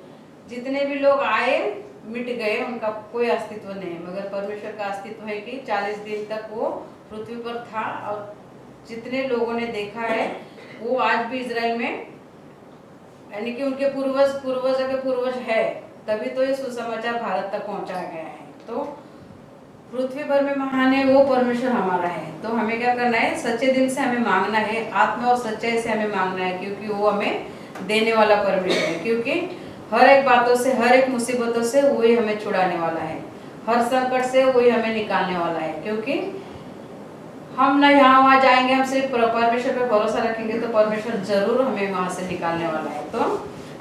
[SPEAKER 2] जितने भी लोग आए मिट गए, उनका कोई अस्तित्व नहीं, मगर परमेश्वर का अस्तित्व है कि 40 दिन तक वो पृथ्वी पर था। और जितने लोगों ने देखा है वो आज भी इजराइल में, यानी कि उनके पूर्वजों के पूर्वज है, तभी तो ये सुसमाचार भारत तक पहुंचाया गया है। तो पृथ्वी भर में महान है वो परमेश्वर हमारा है। तो हमें क्या करना है? सच्चे दिल से हमें मांगना है, आत्मा और सच्चाई से हमें मांगना है, क्योंकि वो हमें देने वाला परमेश्वर है। क्योंकि हर एक बातों से, हर एक मुसीबतों से वही हमें छुड़ाने वाला है, हर संकट से वही हमें निकालने वाला है। क्योंकि हम ना यहाँ वहाँ जाएंगे, हम सिर्फ परमेश्वर पे भरोसा रखेंगे तो परमेश्वर जरूर हमें वहाँ से निकालने वाला है। तो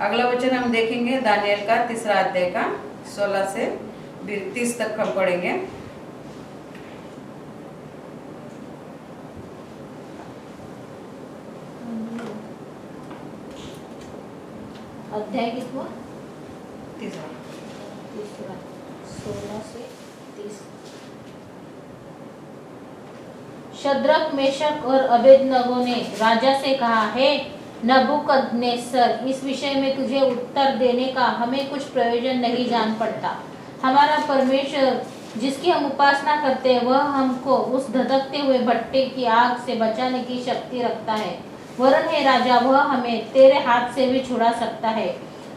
[SPEAKER 2] अगला वचन हम देखेंगे दानियल का 3 अध्याय का 16 से 30 तक हम पढ़ेंगे।
[SPEAKER 1] अध्याय कितना?
[SPEAKER 2] तीसरा।
[SPEAKER 1] 16 से 30। शद्रक, मेशक और अबेदनगो ने राजा से कहा, हे नबूकदनेस्सर, इस विषय में तुझे उत्तर देने का हमें कुछ प्रयोजन नहीं जान पड़ता। हमारा परमेश्वर जिसकी हम उपासना करते हैं वह हमको उस धधकते हुए भट्टे की आग से बचाने की शक्ति रखता है। वरन हे राजा, वह हमें तेरे हाथ से भी छुड़ा सकता है।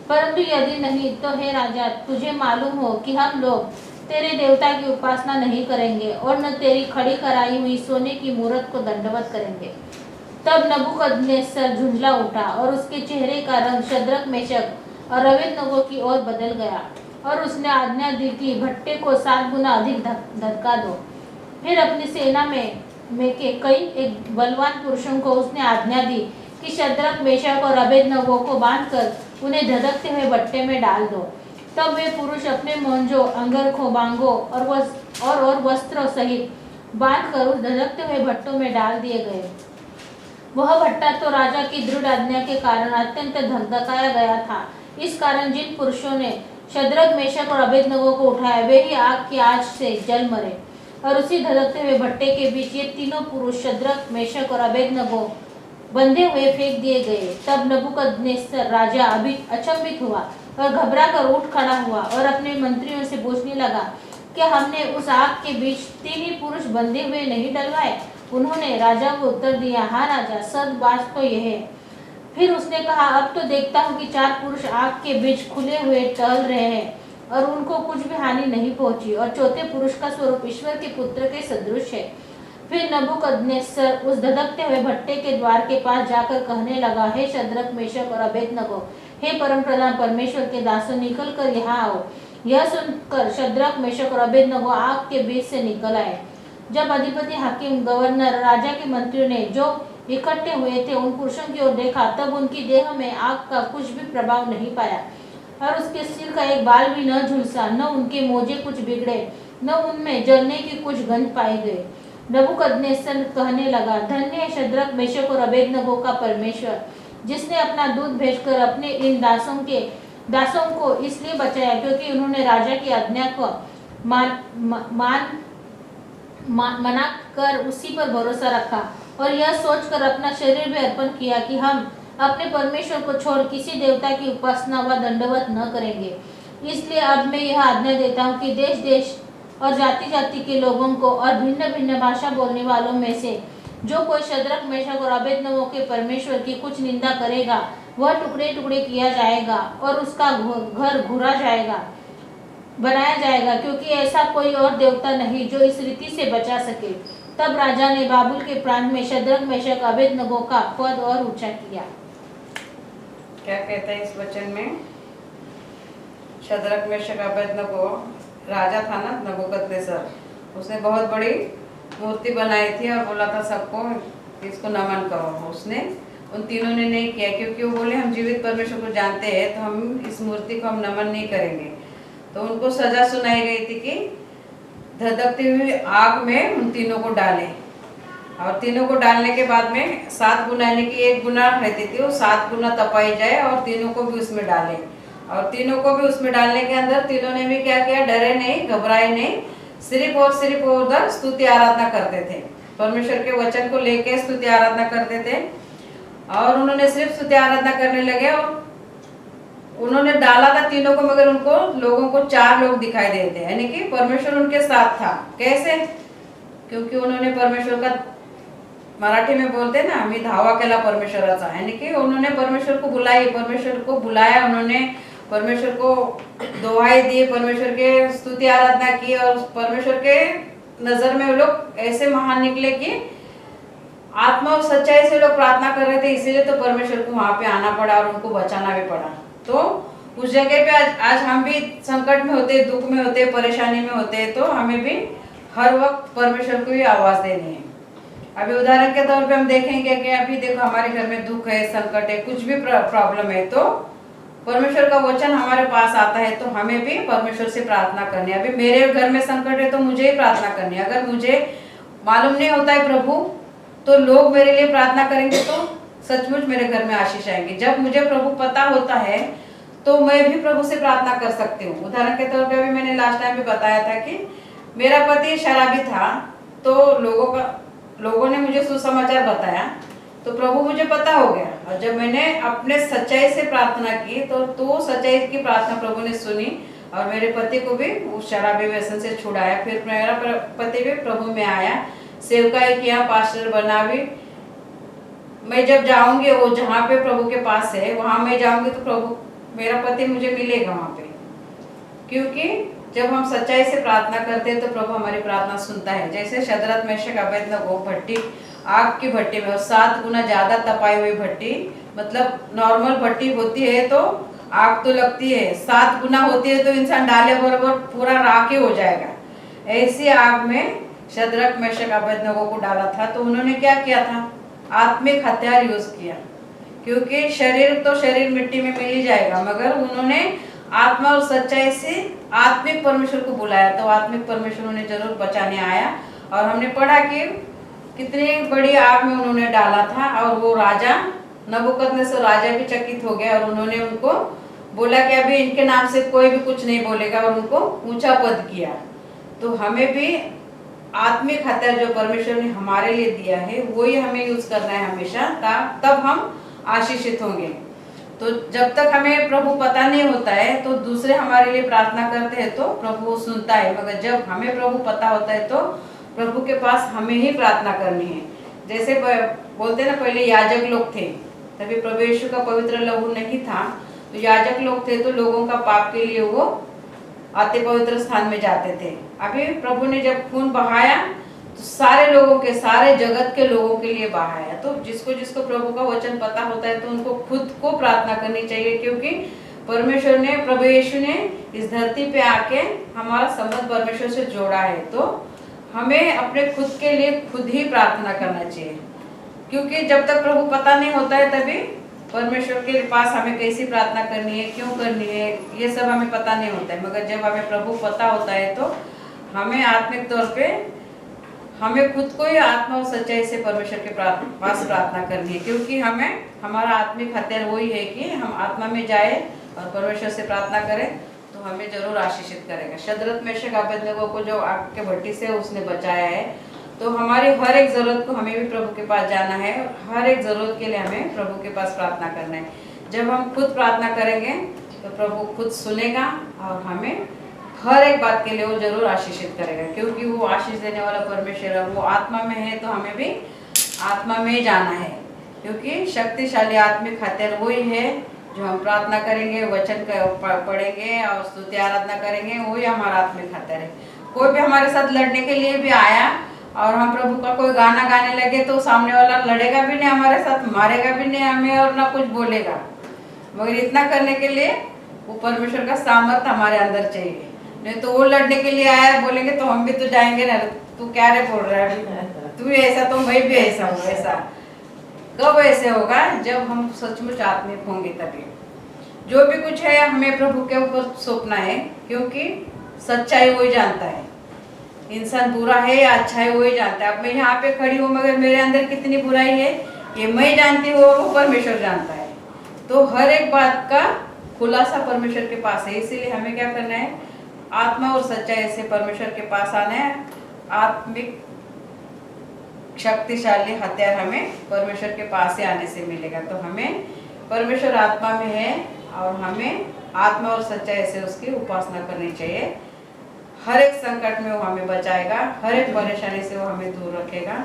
[SPEAKER 1] परंतु यदि नहीं तो हे राजा, तुझे मालूम हो कि हम लोग तेरे देवता की उपासना नहीं करेंगे और न तेरी खड़ी कराई हुई सोने की मूरत को दंडवत करेंगे। तब नबूकदनेस्सर झुंझला उठा और उसके चेहरे का रंग शद्रक, मेशक और अबेदनगो की ओर बदल गया और उसने आज्ञा दी कि भट्टे को 7 गुना अधिक धधका दो। फिर अपनी सेना में के कई एक बलवान पुरुषों को उसने आज्ञा दी कि शद्रक, मेशक और अबेदनगो को बांधकर उन्हें धधकते हुए भट्टे में डाल दो। तब वे पुरुष अपने मोंजो, अंगरखों, बांगों और वस्त्रों सहित बांधकर उस धधकते हुए भट्टों में डाल दिए गए। वह भट्टा तो राजा की दृढ़ आज्ञा के कारण अत्यंत धधकाया गया था। इस कारण जिन पुरुषों ने शद्रक, मेशक और अबेदनगो को उठाया वे ही आग की आंच से जल मरे। और उसी धधकते हुए भट्टे के बीच ये तीनों पुरुष शद्रक, मेशक और अबेदनगो बंधे हुए फेंक दिए गए। तब नबूकदनेस्सर राजा अभी अचंभित हुआ और घबरा कर उठ खड़ा हुआ और अपने मंत्रियों से पूछने लगा कि हमने उस आग के बीच 3 ही पुरुष बंधे हुए नहीं डलवाए? उन्होंने राजा को उत्तर दिया, हाँ राजा, सच बात तो यह है। फिर उसने कहा, अब तो देखता हूँ कि 4 पुरुष आग के बीच खुले हुए टहल रहे हैं और उनको कुछ भी हानि नहीं पहुंची, और चौथे पुरुष का स्वरूप ईश्वर के पुत्र के सदृश है। फिर नबूकदनेस्सर उस धधकते हुए भट्टे के द्वार के पास जाकर कहने लगा, हे शद्रक, मेशक और अबेदनगो, हे परम प्रधान परमेश्वर के दासों, निकल कर यहाँ आओ। यह सुनकर शद्रक, मेशक और अबेदनगो आग के बीच से निकल आए। जब अधिपति, हाकिम, गवर्नर, राजा के मंत्रियों ने जो इकट्ठे हुए थे उन पुरुषों की ओर देखा, तब उनकी देह में आग का कुछ भी प्रभाव नहीं पाया और उसके सिर का एक बाल भी न झुलसा, न उनके मोजे कुछ बिगड़े, न उनमें जलने की कुछ गंध पाई गई। नबूकदनेस्सर कहने लगा, धन्य है शद्रक, मेशक और अबेदनगो का परमेश्वर, जिसने अपना दूत भेजकर अपने इन दासों को इसलिए बचाया क्योंकि उन्होंने राजा की आज्ञा को मना कर उसी पर भरोसा रखा और यह सोचकर अपना शरीर भी अर्पण किया कि हम अपने परमेश्वर को छोड़ किसी देवता की उपासना व दंडवत न करेंगे। इसलिए अब मैं यह आज्ञा देता हूँ कि देश देश और जाति जाति के लोगों को और भिन्न भिन्न भाषा बोलने वालों में से जो कोई शद्रक, मेशक और अबेदनगो के परमेश्वर की कुछ निंदा करेगा वह टुकड़े टुकड़े किया जाएगा और उसका घर घुरा जाएगा, बनाया जाएगा, क्योंकि ऐसा कोई और देवता नहीं जो इस रीति से बचा सके। तब राजा ने बाबुल के प्रांत में शद्रक, मेशक, अबेदनगो का पद और ऊंचा किया।
[SPEAKER 2] क्या कहता है इस वचन में? शद्रक, मेशक, अबेदनगो, राजा था ना नबूकदनेस्सर, उसने बहुत बड़ी मूर्ति बनाई थी और बोला था सबको इसको नमन करो। उसने उन तीनों ने नहीं किया क्योंकि वो बोले हम जीवित परमेश्वर को जानते हैं तो हम इस मूर्ति को हम नमन नहीं करेंगे। तो उनको सजा सुनाई गई थी कि धधकती हुई आग में उन तीनों को डालें, और तीनों को डालने के बाद में 7 गुना यानी कि 1 गुना रहती थी वो 7 गुना तपाई जाए और तीनों को भी उसमें डालें। और तीनों को भी उसमें डालने के अंदर तीनों ने भी क्या किया, डरे नहीं, घबराए नहीं, सिर्फ उधर स्तुति आराधना करते थे, परमेश्वर के वचन को लेके स्तुति आराधना करते थे। और उन्होंने सिर्फ स्तुति आराधना करने लगे और उन्होंने डाला था तीनों को, मगर उनको लोगों को 4 लोग दिखाई देते, यानी कि परमेश्वर उनके साथ था। कैसे? क्योंकि उन्होंने परमेश्वर का, मराठी में बोलते ना, मी धावा केला परमेश्वराचा, यानी कि उन्होंने परमेश्वर को बुलाई, परमेश्वर को बुलाया, उन्होंने परमेश्वर को दुआएं दी, परमेश्वर के स्तुति आराधना की और परमेश्वर के नजर में वो लोग ऐसे महान निकले कि आत्मा और सच्चाई से लोग प्रार्थना कर रहे थे, इसीलिए तो परमेश्वर को वहां पे आना पड़ा और उनको बचाना भी पड़ा। तो उस जगह पे आज हम भी संकट में होते, दुख में होते, परेशानी में होते, तो हमें भी हर वक्त परमेश्वर को ही आवाज देनी है। अभी उदाहरण के तौर पे हम देखेंगे कि अभी देखो हमारे घर में दुख है, संकट है, कुछ भी प्रॉब्लम है, तो परमेश्वर का वचन हमारे पास आता है तो हमें भी परमेश्वर से प्रार्थना करनी है। अभी मेरे घर में संकट है तो मुझे ही प्रार्थना करनी है। अगर मुझे मालूम नहीं होता है प्रभु, तो लोग मेरे लिए प्रार्थना करेंगे तो सचमुच मेरे घर में आशीष आएंगे। जब मुझे प्रभु पता होता है तो मैं भी प्रभु से प्रार्थना कर सकती हूँ। उदाहरण के तौर पे अभी मैंने लास्ट टाइम भी बताया था कि मेरा पति शराबी था, तो लोगों ने मुझे सुसमाचार बताया, तो प्रभु मुझे पता हो गया, और जब मैंने अपने सच्चाई से प्रार्थना की तो सच्चाई की प्रार्थना प्रभु ने सुनी और मेरे पति को भी उस शराबी व्यसन से छुड़ाया। फिर मेरा पति भी प्रभु में आया, सेवकाई किया, पास्टर बना भी। मैं जब जाऊंगी वो जहाँ पे प्रभु के पास है वहां मैं जाऊंगी तो प्रभु मेरा पति मुझे मिलेगा वहां पे, क्योंकि जब हम सच्चाई से प्रार्थना करते हैं तो प्रभु हमारी प्रार्थना सुनता है। जैसे शद्रक मेशक अबेदनगो भट्टी, आग की भट्टी में, और 7 गुना ज्यादा तपाई हुई भट्टी, मतलब नॉर्मल भट्टी होती है तो आग तो लगती है, 7 गुना होती है तो इंसान डाले बराबर पूरा राखे हो जाएगा। ऐसी आग में शद्रक मेशक अबेदनगो को डाला था, तो उन्होंने क्या किया था? आत्मिक हथियार यूज किया, क्योंकि शरीर मिट्टी में मिल ही जाएगा, मगर उन्होंने आत्मा और सच्चाई से आत्मिक परमेश्वर को बुलाया, तो आत्मिक परमेश्वर उन्हें जरूर बचाने आया। और हमने पढ़ा कि कितनी बड़ी आग में उन्होंने डाला था, और वो राजा नबूकदनेस्सर राजा भी चकित हो गया, और उन्होंने उनको बोला कि अभी इनके नाम से कोई भी कुछ नहीं बोलेगा, और उनको ऊंचा पद किया। तो हमें भी आत्मिक हथियार जो परमेश्वर ने हमारे लिए दिया है वही हमें यूज करना है हमेशा, तब हम आशीषित होंगे। तो जब तक हमें प्रभु पता नहीं होता है तो दूसरे हमारे लिए प्रार्थना करते हैं तो प्रभु सुनता है, मगर जब हमें प्रभु पता होता है तो प्रभु के पास हमें ही प्रार्थना करनी है। जैसे बोलते ना, पहले याजक लोग थे, तभी प्रभु यीशु का पवित्र लहू नहीं था, तो याजक लोग थे तो लोगों का पाप के लिए वो अति पवित्र स्थान में जाते थे। अभी प्रभु ने जब खून बहाया तो सारे लोगों के, सारे जगत के लोगों के लिए बहाया। तो जिसको जिसको प्रभु का वचन पता होता है तो उनको खुद को प्रार्थना करनी चाहिए, क्योंकि परमेश्वर ने, प्रभु यीशु ने इस धरती पे आके हमारा संबंध परमेश्वर से जोड़ा है। तो हमें अपने खुद के लिए खुद ही प्रार्थना करना चाहिए, क्योंकि जब तक प्रभु पता नहीं होता है तभी परमेश्वर के पास हमें कैसी प्रार्थना करनी है, क्यों करनी है, ये सब हमें पता नहीं होता है। मगर जब हमें प्रभु पता होता है तो हमें आत्मिक तौर पे हमें खुद को ही आत्मा और सच्चाई से परमेश्वर के पास प्रार्थना करनी है, क्योंकि हमारा आत्मिक हथियार वही है कि हम आत्मा में जाए और परमेश्वर से प्रार्थना करें तो हमें जरूर आशीषित करेगा। शद्रक मेशक अबेदनगो को जो आग के भट्टी से उसने बचाया है, तो हमारी हर एक जरूरत को हमें भी प्रभु के पास जाना है, और हर एक जरूरत के लिए हमें प्रभु के पास प्रार्थना करना है। जब हम खुद प्रार्थना करेंगे तो प्रभु खुद सुनेगा और हमें हर एक बात के लिए वो जरूर आशीषित करेगा, क्योंकि वो आशीष देने वाला परमेश्वर है। वो आत्मा में है तो हमें भी आत्मा में ही जाना है, क्योंकि शक्तिशाली आत्मिक हथियार वही है जो हम प्रार्थना करेंगे, वचन पढ़ेंगे और स्तुति आराधना करेंगे, वही हमारा आत्मिक हथियार है। कोई भी हमारे साथ लड़ने के लिए भी आया और हम प्रभु का कोई गाना गाने लगे तो सामने वाला लड़ेगा भी नहीं हमारे साथ, मारेगा भी नहीं हमें और ना कुछ बोलेगा, मगर इतना करने के लिए वो परमेश्वर का सामर्थ्य हमारे अंदर चाहिए। नहीं तो वो लड़ने के लिए आया बोलेंगे तो हम भी तो जाएंगे ना, तू क्या रे बोल रहा है, तू भी ऐसा तो मैं भी ऐसा हूँ। ऐसा कब ऐसे होगा? जब हम सचमुच आत्मिक होंगे, तभी जो भी कुछ है हमें प्रभु के ऊपर सौंपना है, क्योंकि सच्चाई वही जानता है, इंसान बुरा है या अच्छा है वही जानता है। अब मैं यहाँ पे खड़ी हूँ मगर मेरे अंदर कितनी बुराई है ये मैं जानती हूँ, वो परमेश्वर जानता है। तो हर एक बात का खुलासा परमेश्वर के पास है, इसीलिए हमें क्या करना है? आत्मा और सच्चाई से परमेश्वर के पास आना है। आत्मिक शक्तिशाली हथियार हमें परमेश्वर के पास से आने से मिलेगा। तो हमें परमेश्वर आत्मा में है और हमें आत्मा और सच्चाई से उसकी उपासना करनी चाहिए। हर एक संकट में वो हमें बचाएगा, हर एक परेशानी से वो हमें दूर रखेगा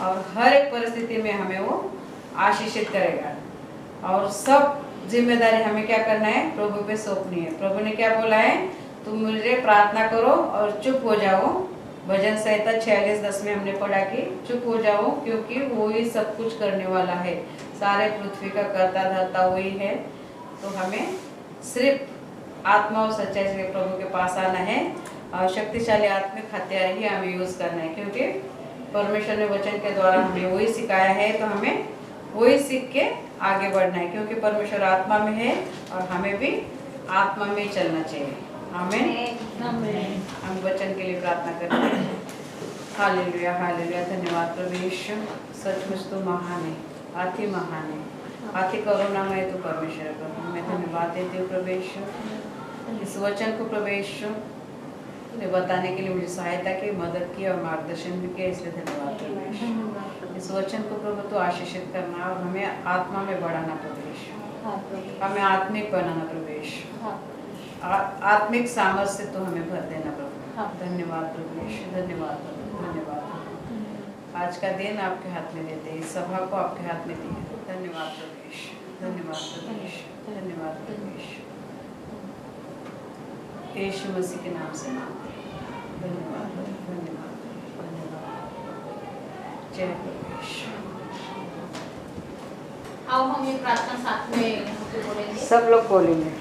[SPEAKER 2] और हर एक परिस्थिति में हमें वो आशीषित करेगा। और सब जिम्मेदारी हमें क्या करना है? प्रभु पे सौंपनी है। प्रभु ने क्या बोला है? तुम मुझे प्रार्थना करो और चुप हो जाओ। भजन संहिता 46:10 में हमने पढ़ा कि चुप हो जाओ, क्योंकि वो ही सब कुछ करने वाला है, सारे पृथ्वी का कर्ता धर्ता वही है। तो हमें सिर्फ आत्मा और सच्चाई से प्रभु के पास आना है और शक्तिशाली आत्मिक हथियार ही हमें यूज करना है, क्योंकि परमेश्वर ने वचन के द्वारा हमें वही सिखाया है। तो हमें वही सीख के आगे बढ़ना है, क्योंकि परमेश्वर आत्मा में है और हमें भी आत्मा में चलना चाहिए। आमीन। हम वचन के लिए प्रार्थना करते हैं। Hallelujah, hallelujah. धन्यवाद प्रभु यीशु, सचमुच तो महान है, अति महान है। अति करुणामय तो परमेश्वर प्रभु, मैं धन्यवाद देती हूँ प्रभु यीशु, इस वचन को प्रभु यीशु ने बताने के लिए मुझे सहायता की, मदद की और मार्गदर्शन भी किया, इसलिए धन्यवाद प्रभु यीशु। इस वचन को प्रभु तो आशीषित करना और हमें आत्मा में बढ़ाना प्रभु यीशु, हमें आत्मिक बनाना प्रभु यीशु, आत्मिक सामर्थ्य से तो हमें भर देना प्रभु। धन्यवाद प्रभु यीशु, धन्यवाद प्रभु, धन्यवाद प्रभु। आज का दिन आपके हाथ में देते हैं, इस सभा को आपके हाथ में दिए, धन्यवाद प्रभु यीशु, धन्यवाद प्रभु यीशु, धन्यवाद प्रभु यीशु। यीशु मसीह के नाम से मांगते हैं, धन्यवाद प्रभु, धन्यवाद प्रभु, धन्यवाद। जय प्रभु यीशु।
[SPEAKER 1] आओ हम ये प्रार्थना साथ में यहाँ पे बोलेंगे।
[SPEAKER 2] सब लोग बोलेंगे।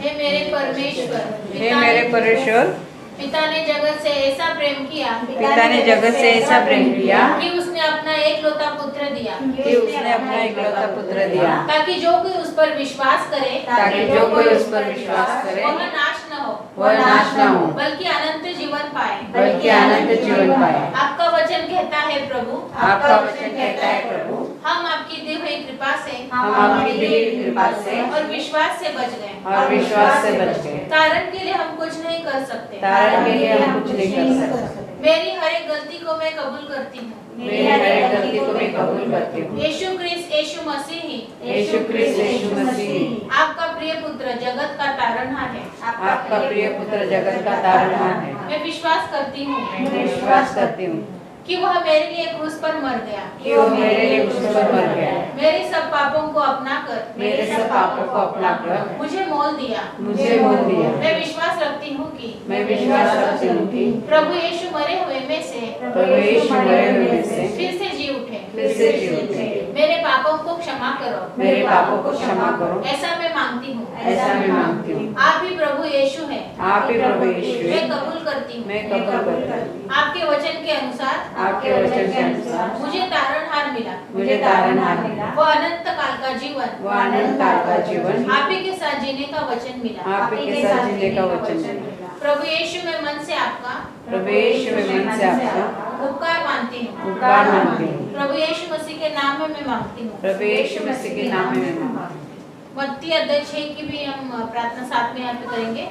[SPEAKER 1] हे मेरे परमेश्वर,
[SPEAKER 2] हे मेरे परमेश्वर,
[SPEAKER 1] पिता ने जगत से ऐसा प्रेम किया,
[SPEAKER 2] पिता ने जगत से ऐसा प्रेम किया
[SPEAKER 1] कि उसने अपना एकलौता पुत्र दिया,
[SPEAKER 2] कि उसने अपना एकलौता पुत्र दिया,
[SPEAKER 1] ताकि जो कोई उस पर विश्वास करे,
[SPEAKER 2] ताकि जो कोई उस पर विश्वास करे
[SPEAKER 1] वह नाश न हो,
[SPEAKER 2] वह नाश न हो,
[SPEAKER 1] बल्कि अनंत जीवन पाए,
[SPEAKER 2] बल्कि अनंत जीवन पाए।
[SPEAKER 1] आपका वचन कहता है प्रभु,
[SPEAKER 2] आपका वचन कहता है प्रभु,
[SPEAKER 1] हम आपकी दी हुई कृपा से,
[SPEAKER 2] हम आपकी दी हुई कृपा से
[SPEAKER 1] और विश्वास से बच गए,
[SPEAKER 2] और विश्वास से बच गए।
[SPEAKER 1] तारण के लिए हम कुछ नहीं कर सकते,
[SPEAKER 2] तारण के लिए हम कुछ नहीं कर सकते।
[SPEAKER 1] मेरी हर एक गलती को मैं कबूल करती हूँ,
[SPEAKER 2] मेरी हर एक गलती को मैं कबूल करती हूँ।
[SPEAKER 1] यीशु क्रिस्त यीशु मसीह ही,
[SPEAKER 2] यीशु क्रिस्त यीशु मसीह
[SPEAKER 1] आपका प्रिय पुत्र जगत का तारणहार है,
[SPEAKER 2] आपका प्रिय पुत्र जगत का तारणहार है।
[SPEAKER 1] मैं विश्वास करती हूँ
[SPEAKER 2] मैं विश्वास करती हूँ
[SPEAKER 1] कि वह मेरे लिए क्रूस पर मर गया,
[SPEAKER 2] कि वो मेरे लिए क्रूस पर मर गया,
[SPEAKER 1] मेरे सब पापों को अपनाकर,
[SPEAKER 2] मेरे सब पापों को अपनाकर
[SPEAKER 1] मुझे मोल दिया,
[SPEAKER 2] मुझे मोल दिया।
[SPEAKER 1] मैं विश्वास रखती हूँ कि
[SPEAKER 2] मैं विश्वास रखती हूँ कि
[SPEAKER 1] प्रभु यीशु मरे हुए में से
[SPEAKER 2] प्रभु यीशु मरे हुए में से
[SPEAKER 1] फिर से जी उठे,
[SPEAKER 2] फिर से जी उठे।
[SPEAKER 1] मेरे पापों को क्षमा करो,
[SPEAKER 2] मेरे पापों को क्षमा करो,
[SPEAKER 1] ऐसा मैं मांगती हूँ,
[SPEAKER 2] ऐसा मैं मांगती हूँ।
[SPEAKER 1] आप ही प्रभु यीशु हैं,
[SPEAKER 2] आप ही प्रभु यीशु
[SPEAKER 1] मैं
[SPEAKER 2] हैं,
[SPEAKER 1] कबूल करती हूँ,
[SPEAKER 2] मैं कबूल करती हूँ।
[SPEAKER 1] आपके वचन के अनुसार
[SPEAKER 2] आपके वचन के अनुसार
[SPEAKER 1] मुझे तारणहार मिला,
[SPEAKER 2] मुझे तारणहार मिला,
[SPEAKER 1] वो अनंत काल का जीवन,
[SPEAKER 2] वो अनंत काल का जीवन
[SPEAKER 1] आप ही के साथ जीने का वचन मिला,
[SPEAKER 2] आप ही के साथ जीने का वचन मिला।
[SPEAKER 1] प्रभु यीशु में मन से आपका,
[SPEAKER 2] प्रभु यीशु में मन से आपका
[SPEAKER 1] उपकार मानती हूँ,
[SPEAKER 2] उपकार मानती हूँ।
[SPEAKER 1] प्रभु यीशु मसीह के नाम में मैं मांगती हूँ,
[SPEAKER 2] प्रभु यीशु मसीह के नाम में मैं मांगती हूँ।
[SPEAKER 1] मत्ती अध्याय 6 की भी हम प्रार्थना साथ में यहाँ पे करेंगे।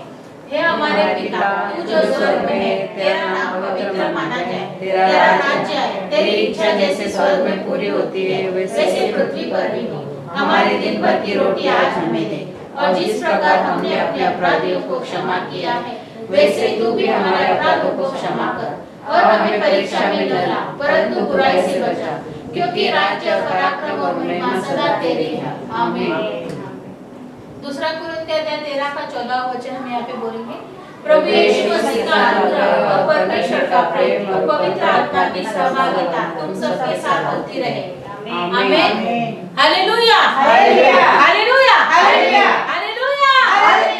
[SPEAKER 1] हे हमारे पिता, तू जो स्वर्ग में है, तेरा नाम पवित्र माना जाए, तेरा राज्य आए, तेरी इच्छा जैसे स्वर्ग में पूरी होती है वैसे पृथ्वी पर भी हो। हमारे दिन भर की रोटी आज हमें दे, और जिस प्रकार हमने अपने अपराधियों को क्षमा किया है वैसे तू भी हमारे अपराधों को क्षमा कर, और हमें परीक्षा में न ला, परंतु बुराई से बचा, क्योंकि राज्य, पराक्रम और महिमा सदा तेरी है। आमीन। दूसरा कुरिन्थियों अध्याय 13 का 14 वचन हम यहाँ पे बोलेंगे। प्रभु यीशु मसीह का अनुग्रह और परमेश्वर का प्रेम और पवित्र आत्मा की सहभागिता तुम सबके साथ होती रहे। आमीन। Hallelujah, hallelujah, hallelujah, hallelujah, hallelujah.